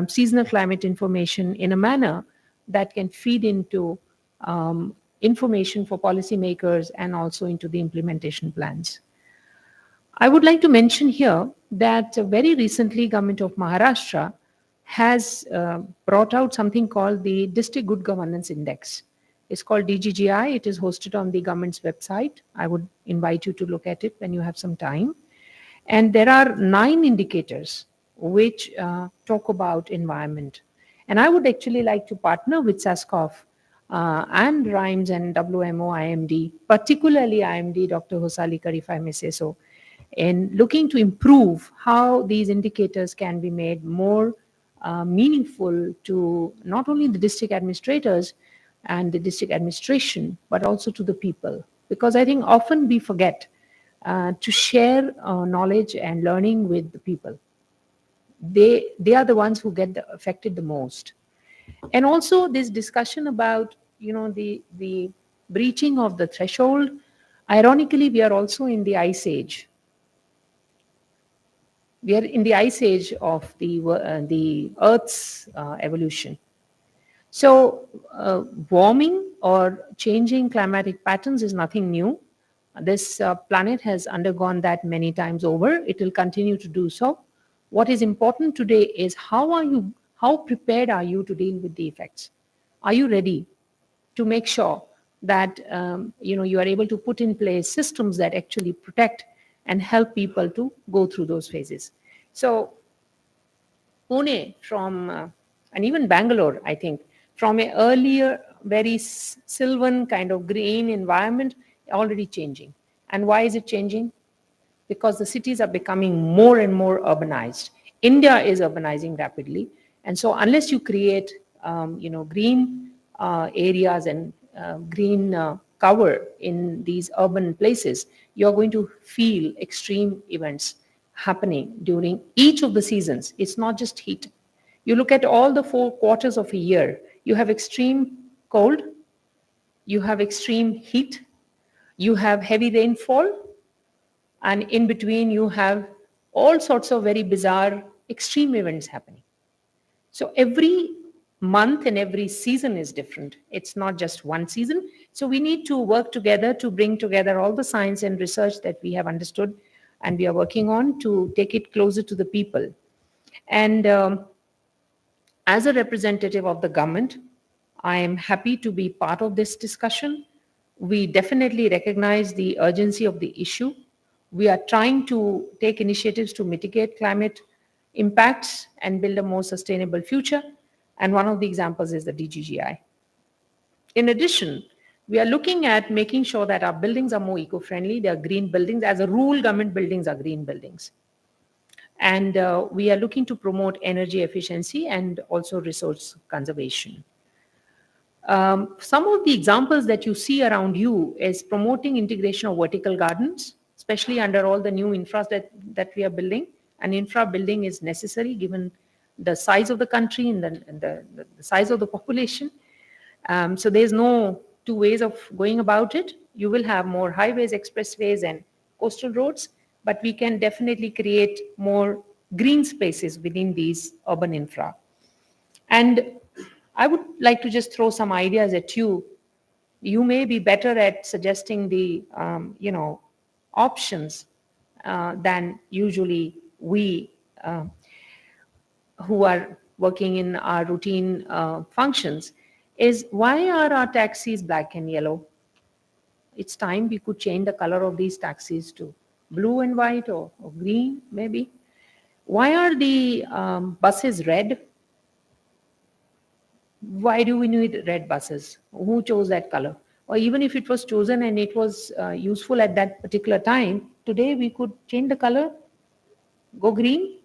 seasonal climate information in a manner that can feed into information for policymakers and also into the implementation plans. I would like to mention here that very recently Government of Maharashtra has brought out something called the District Good Governance Index. It's called DGGI. It is hosted on the government's website. I would invite you to look at it when you have some time. And there are 9 indicators which talk about environment. And I would actually like to partner with SASCOF and RHIMES and WMO IMD, particularly IMD, Dr. Hosalikar, if I may say so, in looking to improve how these indicators can be made more meaningful to not only the district administrators and the district administration, but also to the people. Because I think often we forget to share knowledge and learning with the people. They are the ones who get affected the most. And also this discussion about, the breaching of the threshold. Ironically, we are also in the ice age. We are in the ice age of the Earth's evolution. So warming or changing climatic patterns is nothing new. This planet has undergone that many times over. It will continue to do so. What is important today is how prepared are you to deal with the effects? Are you ready to make sure that you are able to put in place systems that actually protect and help people to go through those phases? So Pune and even Bangalore, I think, from an earlier, very sylvan kind of green environment, already changing. And why is it changing? Because the cities are becoming more and more urbanized. India is urbanizing rapidly. And so unless you create, green areas and green cover in these urban places, you're going to feel extreme events happening during each of the seasons. It's not just heat. You look at all the 4 quarters of a year, you have extreme cold, you have extreme heat, you have heavy rainfall, and in between you have all sorts of very bizarre extreme events happening. So every month and every season is different. It's not just one season. So we need to work together to bring together all the science and research that we have understood and we are working on to take it closer to the people. And as a representative of the government, I am happy to be part of this discussion. We definitely recognize the urgency of the issue. We are trying to take initiatives to mitigate climate impacts and build a more sustainable future. And one of the examples is the DGGI. In addition, we are looking at making sure that our buildings are more eco-friendly. They are green buildings. As a rule, government buildings are green buildings. And we are looking to promote energy efficiency and also resource conservation. Some of the examples that you see around you is promoting integration of vertical gardens, especially under all the new infra that we are building. And infra building is necessary given the size of the country and the size of the population. So there's no two ways of going about it. You will have more highways, expressways, and coastal roads, but we can definitely create more green spaces within these urban infra. And I would like to just throw some ideas at you. You may be better at suggesting the, options than usually we who are working in our routine functions. Is why are our taxis black and yellow? It's time we could change the color of these taxis to blue and white or green, maybe. Why are the buses red? Why do we need red buses? Who chose that color? Or even if it was chosen and it was useful at that particular time, today we could change the color, go green.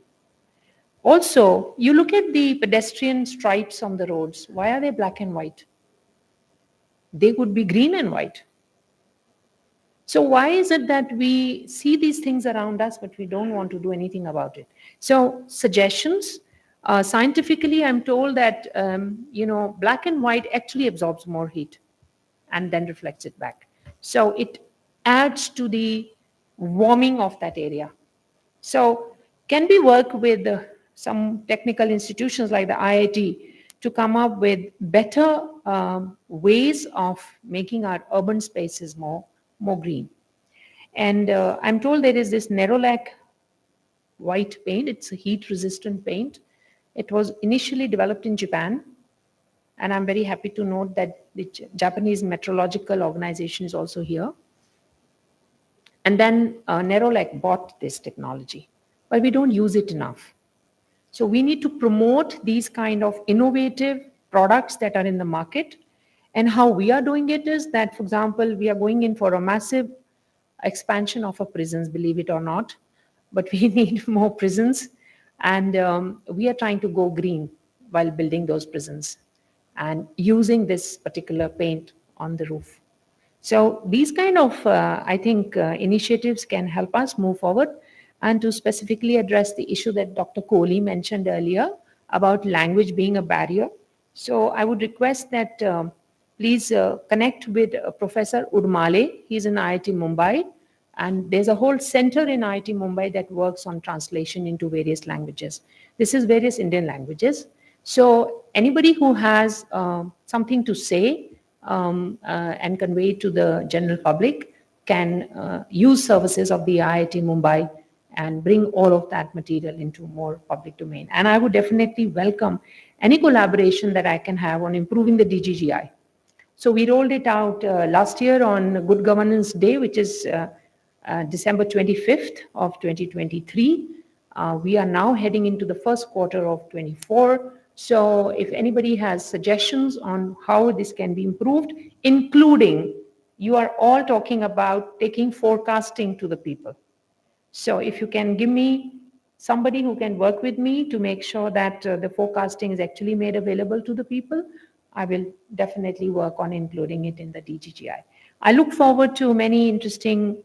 Also, you look at the pedestrian stripes on the roads. Why are they black and white? They could be green and white. So why is it that we see these things around us, but we don't want to do anything about it? So suggestions. Scientifically, I'm told that, black and white actually absorbs more heat and then reflects it back. So it adds to the warming of that area. So can we work with some technical institutions like the IIT to come up with better ways of making our urban spaces more green? And I'm told there is this Nerolac white paint. It's a heat-resistant paint. It was initially developed in Japan, and I'm very happy to note that the Japanese Meteorological Organization is also here. And then Nerolac bought this technology, but we don't use it enough. So we need to promote these kind of innovative products that are in the market. And how we are doing it is that, for example, we are going in for a massive expansion of our prisons, believe it or not, but we need more prisons. And we are trying to go green while building those prisons and using this particular paint on the roof. So these kind of, I think, initiatives can help us move forward and to specifically address the issue that Dr. Kohli mentioned earlier about language being a barrier. So I would request that please connect with Professor Urmale. He's in IIT Mumbai. And there's a whole center in IIT Mumbai that works on translation into various languages. This is various Indian languages. So anybody who has something to say and convey to the general public can use services of the IIT Mumbai and bring all of that material into more public domain. And I would definitely welcome any collaboration that I can have on improving the DGGI. So we rolled it out last year on Good Governance Day, which is December 25th of 2023. We are now heading into the first quarter of 24. So if anybody has suggestions on how this can be improved, including, you are all talking about taking forecasting to the people. So if you can give me somebody who can work with me to make sure that the forecasting is actually made available to the people, I will definitely work on including it in the DGGI. I look forward to many interesting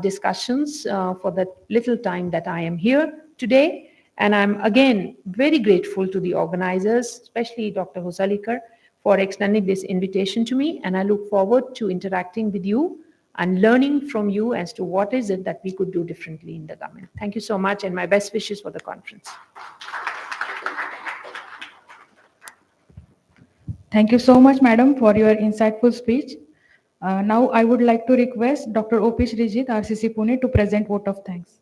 discussions for the little time that I am here today. And I'm again very grateful to the organizers, especially Dr. Hosalikar, for extending this invitation to me. And I look forward to interacting with you and learning from you as to what is it that we could do differently in the government. Thank you so much, and my best wishes for the conference. Thank you so much, madam, for your insightful speech. Now I would like to request Dr. O.P. Srijit, RCC Pune, to present vote of thanks.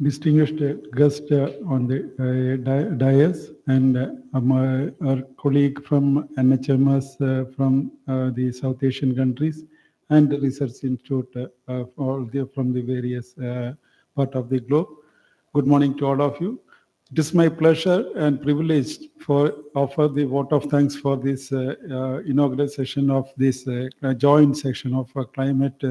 Distinguished guest on the dais, and our colleague from NHMS from the South Asian countries and the Research Institute from the various part of the globe. Good morning to all of you. It is my pleasure and privilege for offer the vote of thanks for this inaugural session of this joint session of climate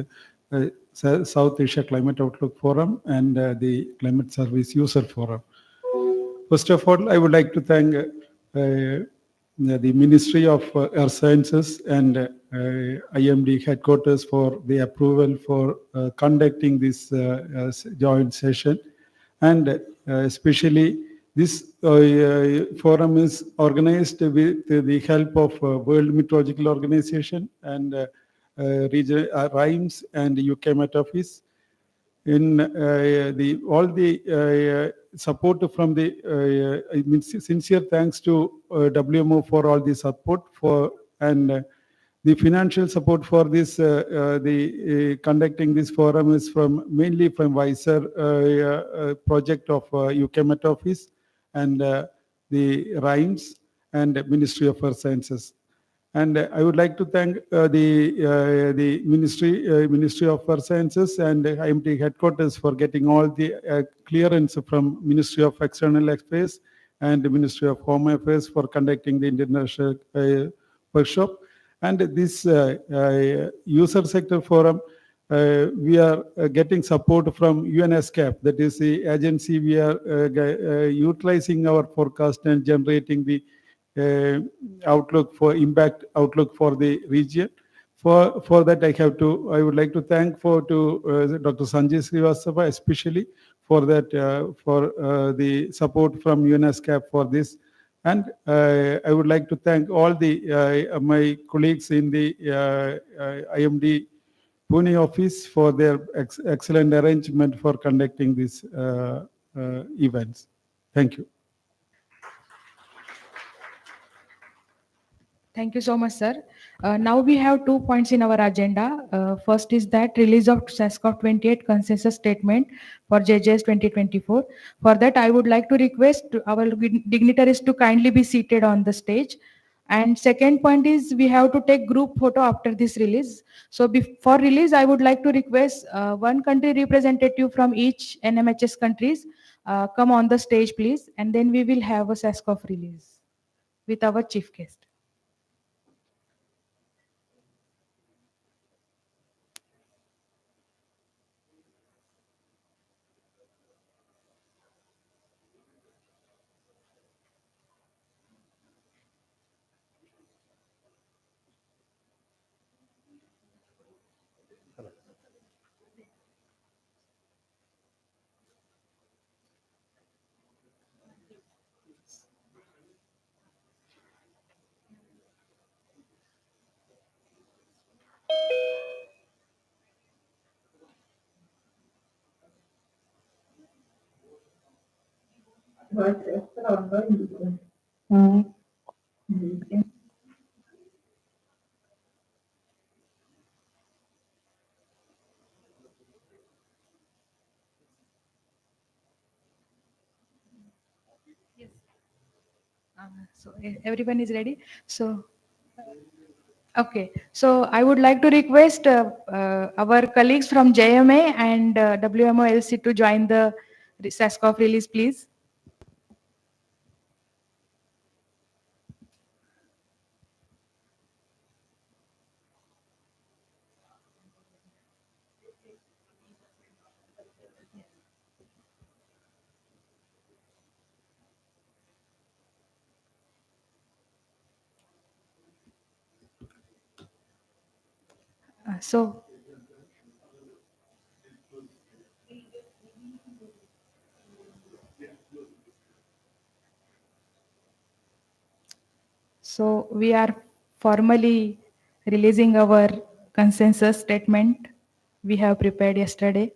South Asia Climate Outlook Forum and the Climate Service User Forum. First of all, I would like to thank the Ministry of Earth Sciences and IMD headquarters for the approval for conducting this joint session. And especially this forum is organized with the help of World Meteorological Organization and RIMES and UK Met Office. In all the support from the sincere thanks to WMO for all the support and the financial support for this conducting this forum is mainly from WISER project of UK Met Office and the RIMES and Ministry of Earth Sciences. And I would like to thank the Ministry of Earth Sciences and IMT headquarters for getting all the clearance from Ministry of External Affairs and the Ministry of Home Affairs for conducting the international workshop. And this user sector forum, we are getting support from UNSCAP, that is the agency we are utilizing our forecast and generating the impact outlook for the region. For that, I would like to thank Dr. Sanjay Srivastava especially for that for the support from UNSCAP for this. And I would like to thank all the my colleagues in the IMD Pune office for their excellent arrangement for conducting these events. Thank you. Thank you so much, sir. Now we have 2 points in our agenda. First is that release of SASCOF-28 consensus statement for JJS 2024. For that, I would like to request our dignitaries to kindly be seated on the stage. And second point is we have to take group photo after this release. So before release, I would like to request one country representative from each NMHS countries come on the stage, please. And then we will have a SASCOF release with our chief guest. So everyone is ready. So Okay, so I would like to request our colleagues from JMA and WMOLC to join the SASCOF release, please. So, we are formally releasing our consensus statement we have prepared yesterday.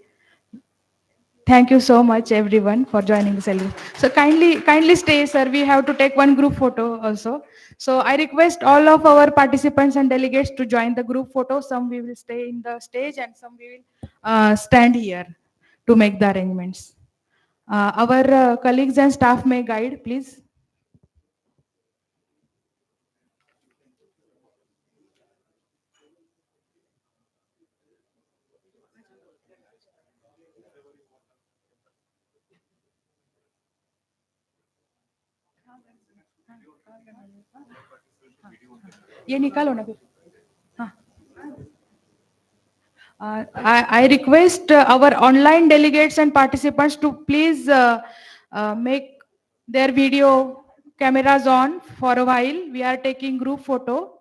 Thank you so much, everyone, for joining the celebration. So kindly stay, sir. We have to take one group photo also. So I request all of our participants and delegates to join the group photo. Some we will stay in the stage and some we will stand here to make the arrangements. Our colleagues and staff may guide, please. ये निकालो ना फिर. हाँ. I request our online delegates and participants to please make their video cameras on for a while. We are taking group photo.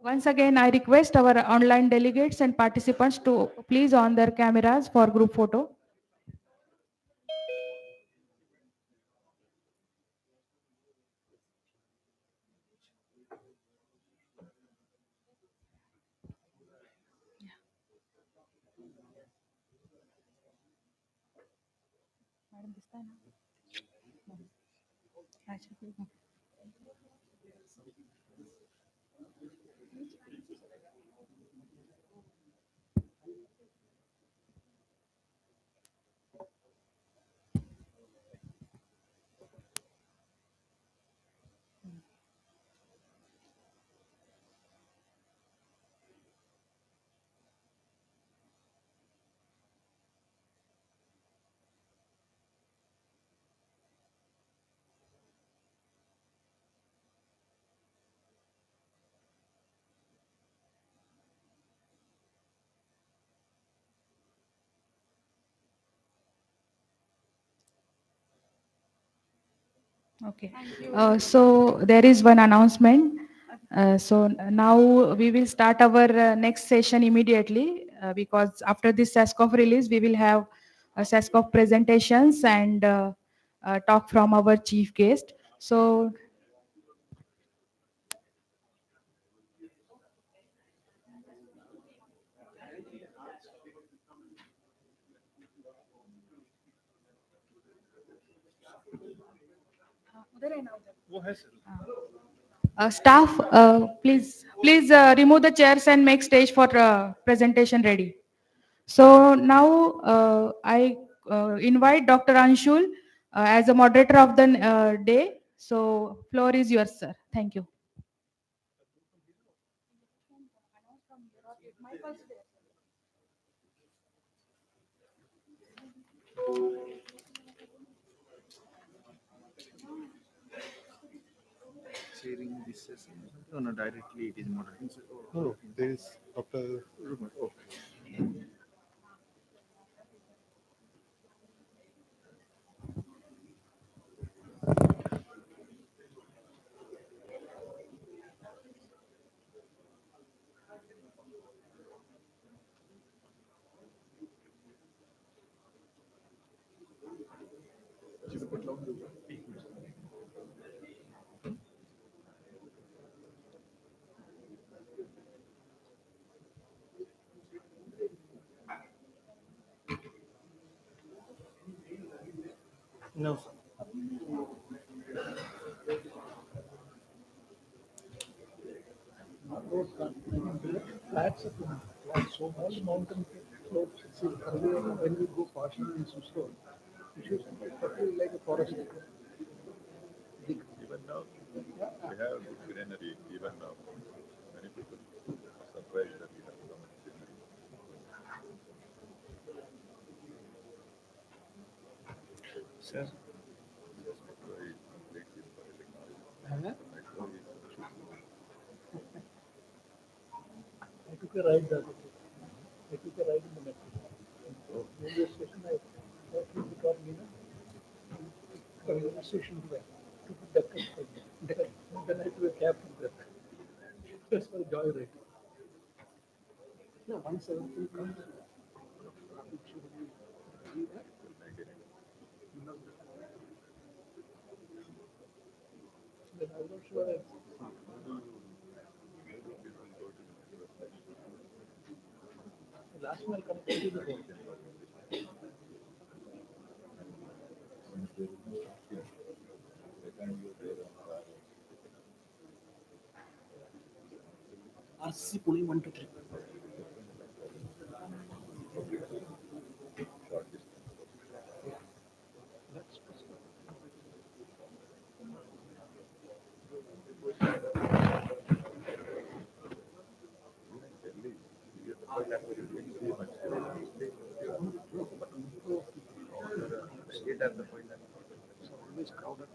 Once again, I request our online delegates and participants to please on their cameras for group photo. Okay. So there is one announcement. So now we will start our next session immediately because after this SASCOF release, we will have SASCOF presentations and talk from our chief guest. So staff, please remove the chairs and make stage for presentation ready. So now I invite Dr. Anshul as a moderator of the day. So floor is yours, sir. Thank you. Sharing this session. No, directly it is moderated. No, there is Dr. No. Flats so all mountain slopes, see, earlier when we go partially in Suslo, like a forest. Even now, we have good greenery, even now. Many people are surprised that we have so much greenery. Sir. Metro is completely for technology. Huh? Metro is I took a ride there. I took a ride in the metro. Railway station, I got me the railway station there. Took a Deccan from there. Then I took a cab from there. That's for joyride. No, 170 comes. It should be. Then I'm not sure. Last mile connectivity is good. RCC Pune 1 to 3. Always crowded.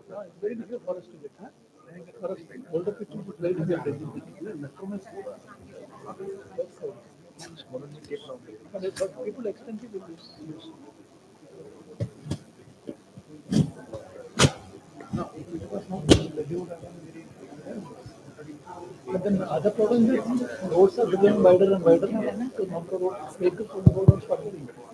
No, it's very difficult for us to get. Huh? For us, older people, it's very difficult. But people extensively use. No, it was not very. But then the other problem is roads are becoming wider and wider. So number of vehicles on the road is further increasing.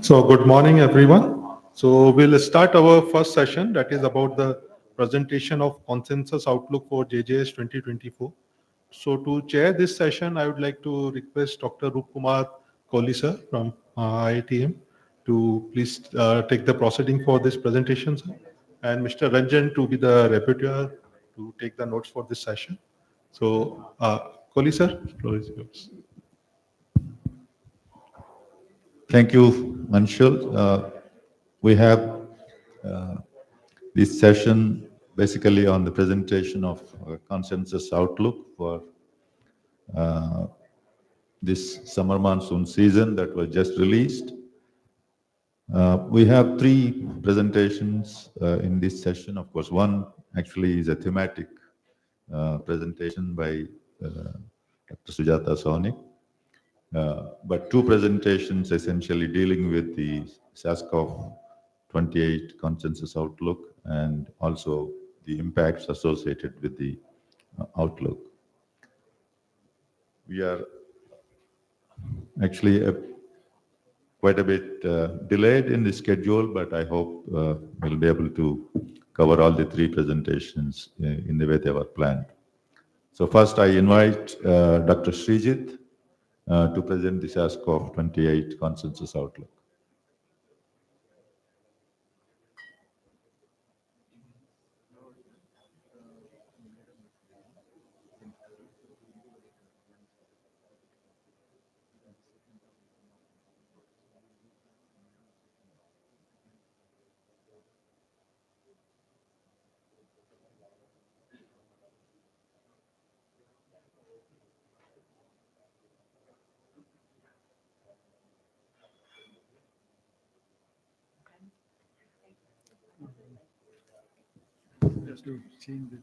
So good morning, everyone. So we'll start our first session, that is about the presentation of consensus outlook for JJS 2024. So to chair this session, I would like to request Dr. Rup Kumar Kohli sir from IITM to please take the proceeding for this presentation, sir. And Mr. Ranjan to be the rapporteur to take the notes for this session. So Kohli sir, floor is yours. Thank you, Manshul. We have this session basically on the presentation of consensus outlook for this summer monsoon season that was just released. We have three presentations in this session. Of course, one actually is a thematic presentation by Dr. Sujata Soni. But two presentations essentially dealing with the SASCOF-28 consensus outlook and also the impacts associated with the outlook. We are actually quite a bit delayed in the schedule, but I hope we'll be able to cover all the three presentations in the way they were planned. So first I invite Dr. Srijit to present the SASCOF-28 consensus outlook. Just to change it.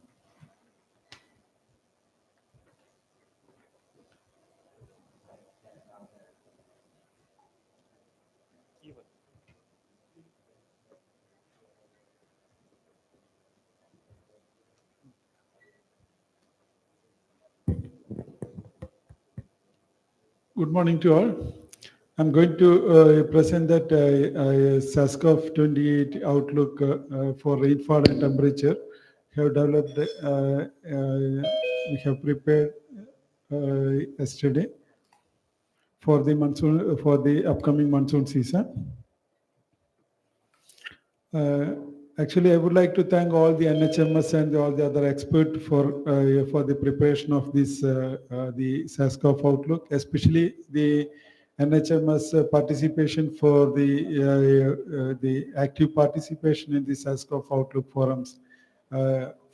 Good morning to all. I'm going to present that SASCOF-28 outlook for rainfall and temperature. Have developed, we have prepared yesterday for the monsoon, for the upcoming monsoon season. Actually, I would like to thank all the NHMS and all the other experts for the preparation of this the SASCOF outlook, especially the NHMS participation for the active participation in the SASCOF outlook forums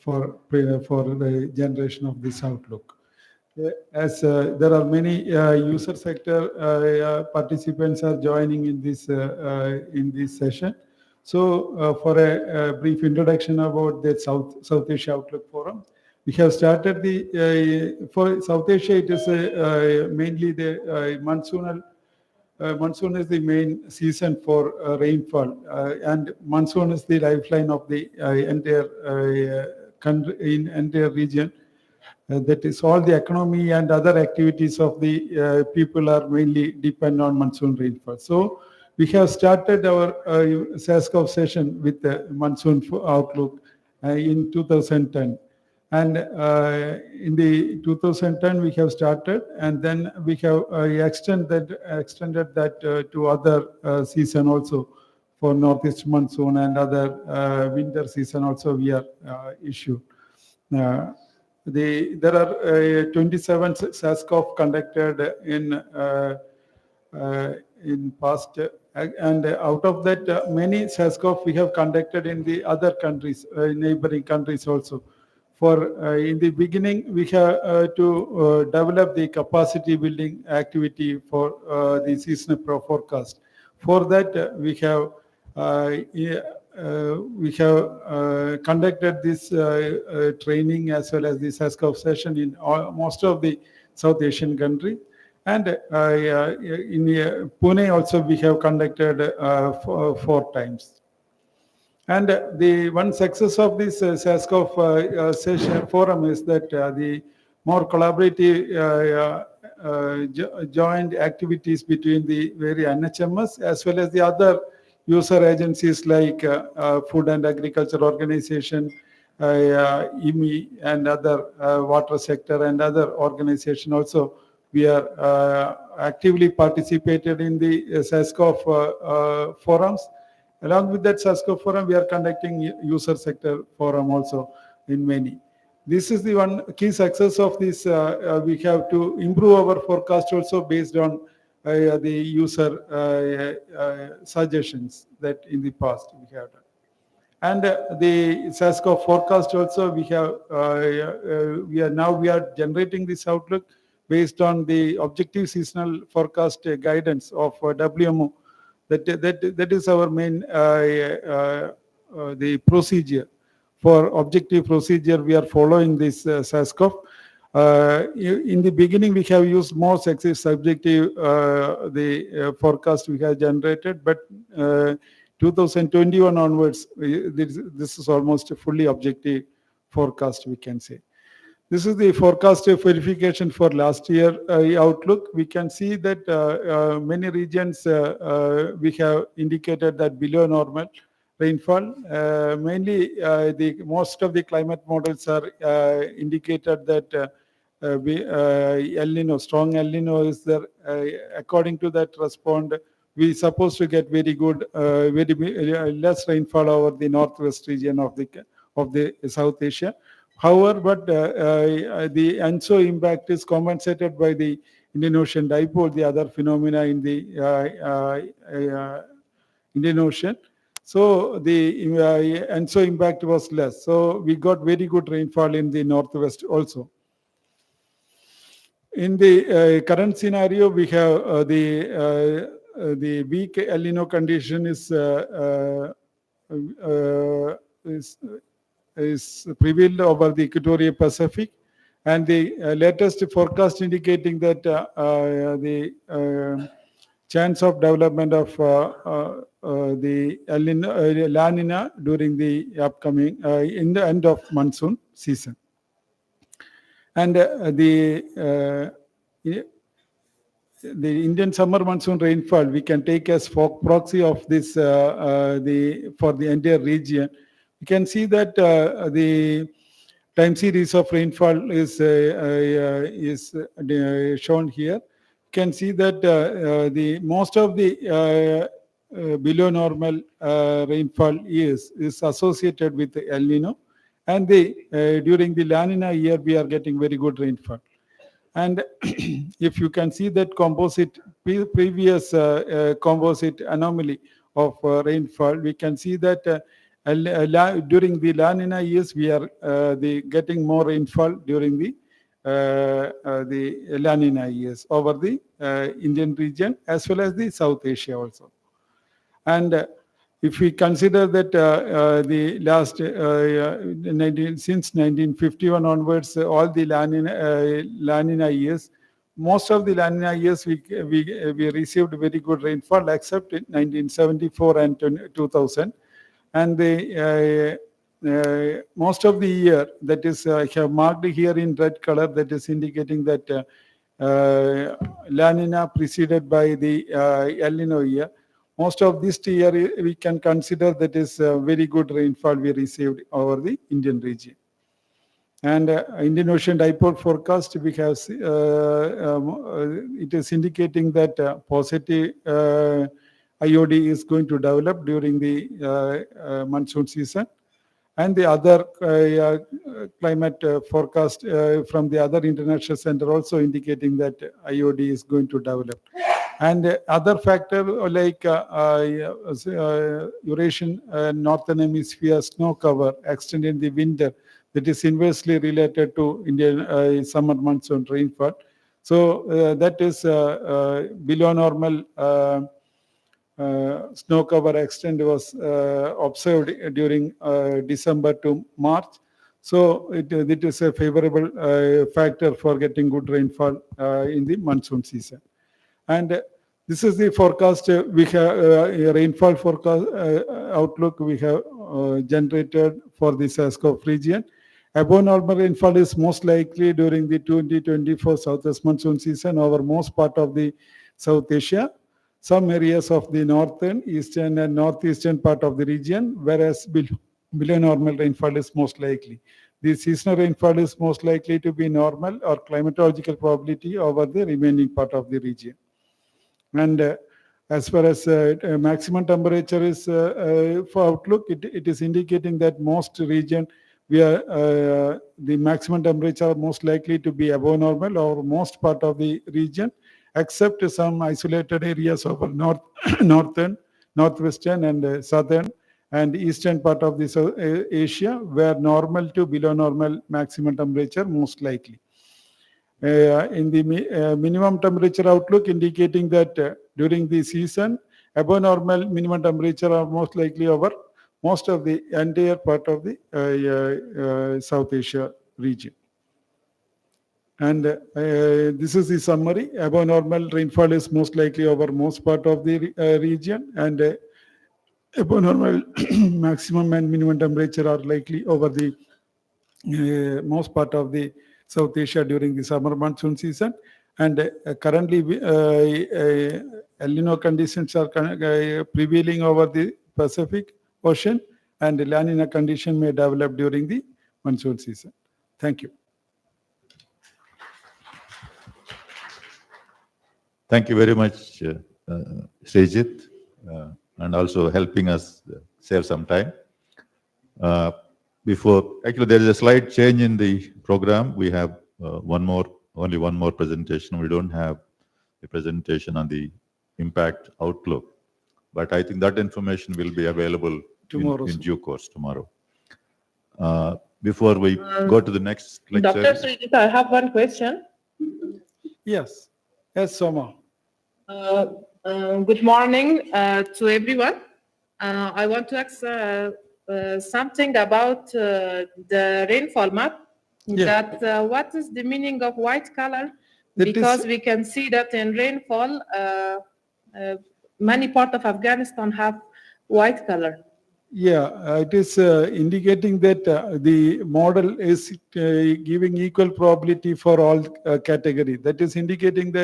for the generation of this outlook. As there are many user sector participants are joining in this session. So for a brief introduction about the South Asia Outlook Forum, we have started for South Asia, it is mainly the monsoonal. Monsoon is the main season for rainfall, and monsoon is the lifeline of the entire country, in entire region. That is all the economy and other activities of the people are mainly depend on monsoon rainfall. So we have started our SASCOF session with the monsoon outlook in 2010. And in the 2010 we have started, and then we have extended that to other season also, for northeast monsoon and other winter season also we are issued. There are 27 SASCOF conducted in past, and out of that many SASCOF we have conducted in the other countries, neighboring countries also. For in the beginning we have to develop the capacity building activity for the seasonal forecast. For that we have conducted this training as well as the SASCOF session in most of the South Asian countries. And in Pune also we have conducted 4 times. And the one success of this SASCOF session forum is that the more collaborative joint activities between the very NHMS as well as the other user agencies like Food and Agriculture Organization, IMI, and other water sector and other organization also. We are actively participated in the SASCOF forums. Along with that SASCOF forum, we are conducting user sector forum also in many. This is the one key success of this. We have to improve our forecast also based on the user suggestions that in the past we have done. And the SASCOF forecast also we are generating this outlook based on the objective seasonal forecast guidance of WMO. That is our main the procedure. For objective procedure, we are following this SASCOF. In the beginning, we have used more subjective the forecast we have generated, but 2021 onwards, this is almost a fully objective forecast, we can say. This is the forecast verification for last year outlook. We can see that many regions we have indicated that below normal rainfall. Mainly, most of the climate models are indicated that El Nino, strong El Nino is there. According to that respond, we supposed to get very good, very less rainfall over the northwest region of the South Asia. However, but the ENSO impact is compensated by the Indian Ocean dipole, the other phenomena in the Indian Ocean. So the ENSO impact was less. So we got very good rainfall in the northwest also. In the current scenario, we have the weak El Nino condition is prevailed over the Equatorial Pacific, and the latest forecast indicating that the chance of development of the La Nina during the upcoming in the end of monsoon season. And the Indian summer monsoon rainfall we can take as proxy of this for the entire region. You can see that the time series of rainfall is shown here. You can see that the most of the below normal rainfall years is associated with the El Nino, and during the La Nina year we are getting very good rainfall. And if you can see that previous composite anomaly of rainfall, we can see that during the La Nina years we are getting more rainfall during the La Nina years over the Indian region as well as the South Asia also. And if we consider that the last since 1951 onwards, all the La Nina years, most of the La Nina years we received very good rainfall except in 1974 and 2000. And most of the year, that is, I have marked here in red color, that is indicating that La Nina preceded by the El Nino year. Most of this year we can consider that is very good rainfall we received over the Indian region. And Indian Ocean Dipole forecast, we have it is indicating that positive IOD is going to develop during the monsoon season. And the other climate forecast from the other international center also indicating that IOD is going to develop. And other factor like Eurasian Northern Hemisphere snow cover extended in the winter, that is inversely related to Indian summer monsoon rainfall. So that is below normal snow cover extent was observed during December to March. So it is a favorable factor for getting good rainfall in the monsoon season. And this is the forecast we have, rainfall forecast outlook we have generated for the SASCOF region. Above normal rainfall is most likely during the 2024 southwest monsoon season over most part of the South Asia, some areas of the northern, eastern and northeastern part of the region, whereas below normal rainfall is most likely. The seasonal rainfall is most likely to be normal or climatological probability over the remaining part of the region. And as far as maximum temperature is for outlook, it is indicating that most region the maximum temperature most likely to be above normal or most part of the region, except some isolated areas of northern, northwestern and southern and eastern part of the Asia, where normal to below normal maximum temperature most likely. In the minimum temperature outlook indicating that during the season, above normal minimum temperature are most likely over most of the entire part of the South Asia region. And this is the summary. Above normal rainfall is most likely over most part of the region, and above normal maximum and minimum temperature are likely over the most part of the South Asia during the summer monsoon season. And currently El Nino conditions are prevailing over the Pacific Ocean, and La Nina condition may develop during the monsoon season. Thank you. Thank you very much, Srijit, and also helping us save some time. Actually, there is a slight change in the program. We have only one more presentation. We don't have a presentation on the impact outlook, but I think that information will be available tomorrow in due course tomorrow. Before we go to the next lecture. Dr. Srijit, I have one question. Yes, Soma. Good morning to everyone. I want to ask something about the rainfall map. Yeah. That what is the meaning of white color? That Because is- we can see that in rainfall, many parts of Afghanistan have white color. Yeah, it is indicating that the model is giving equal probability for all category. That is indicating that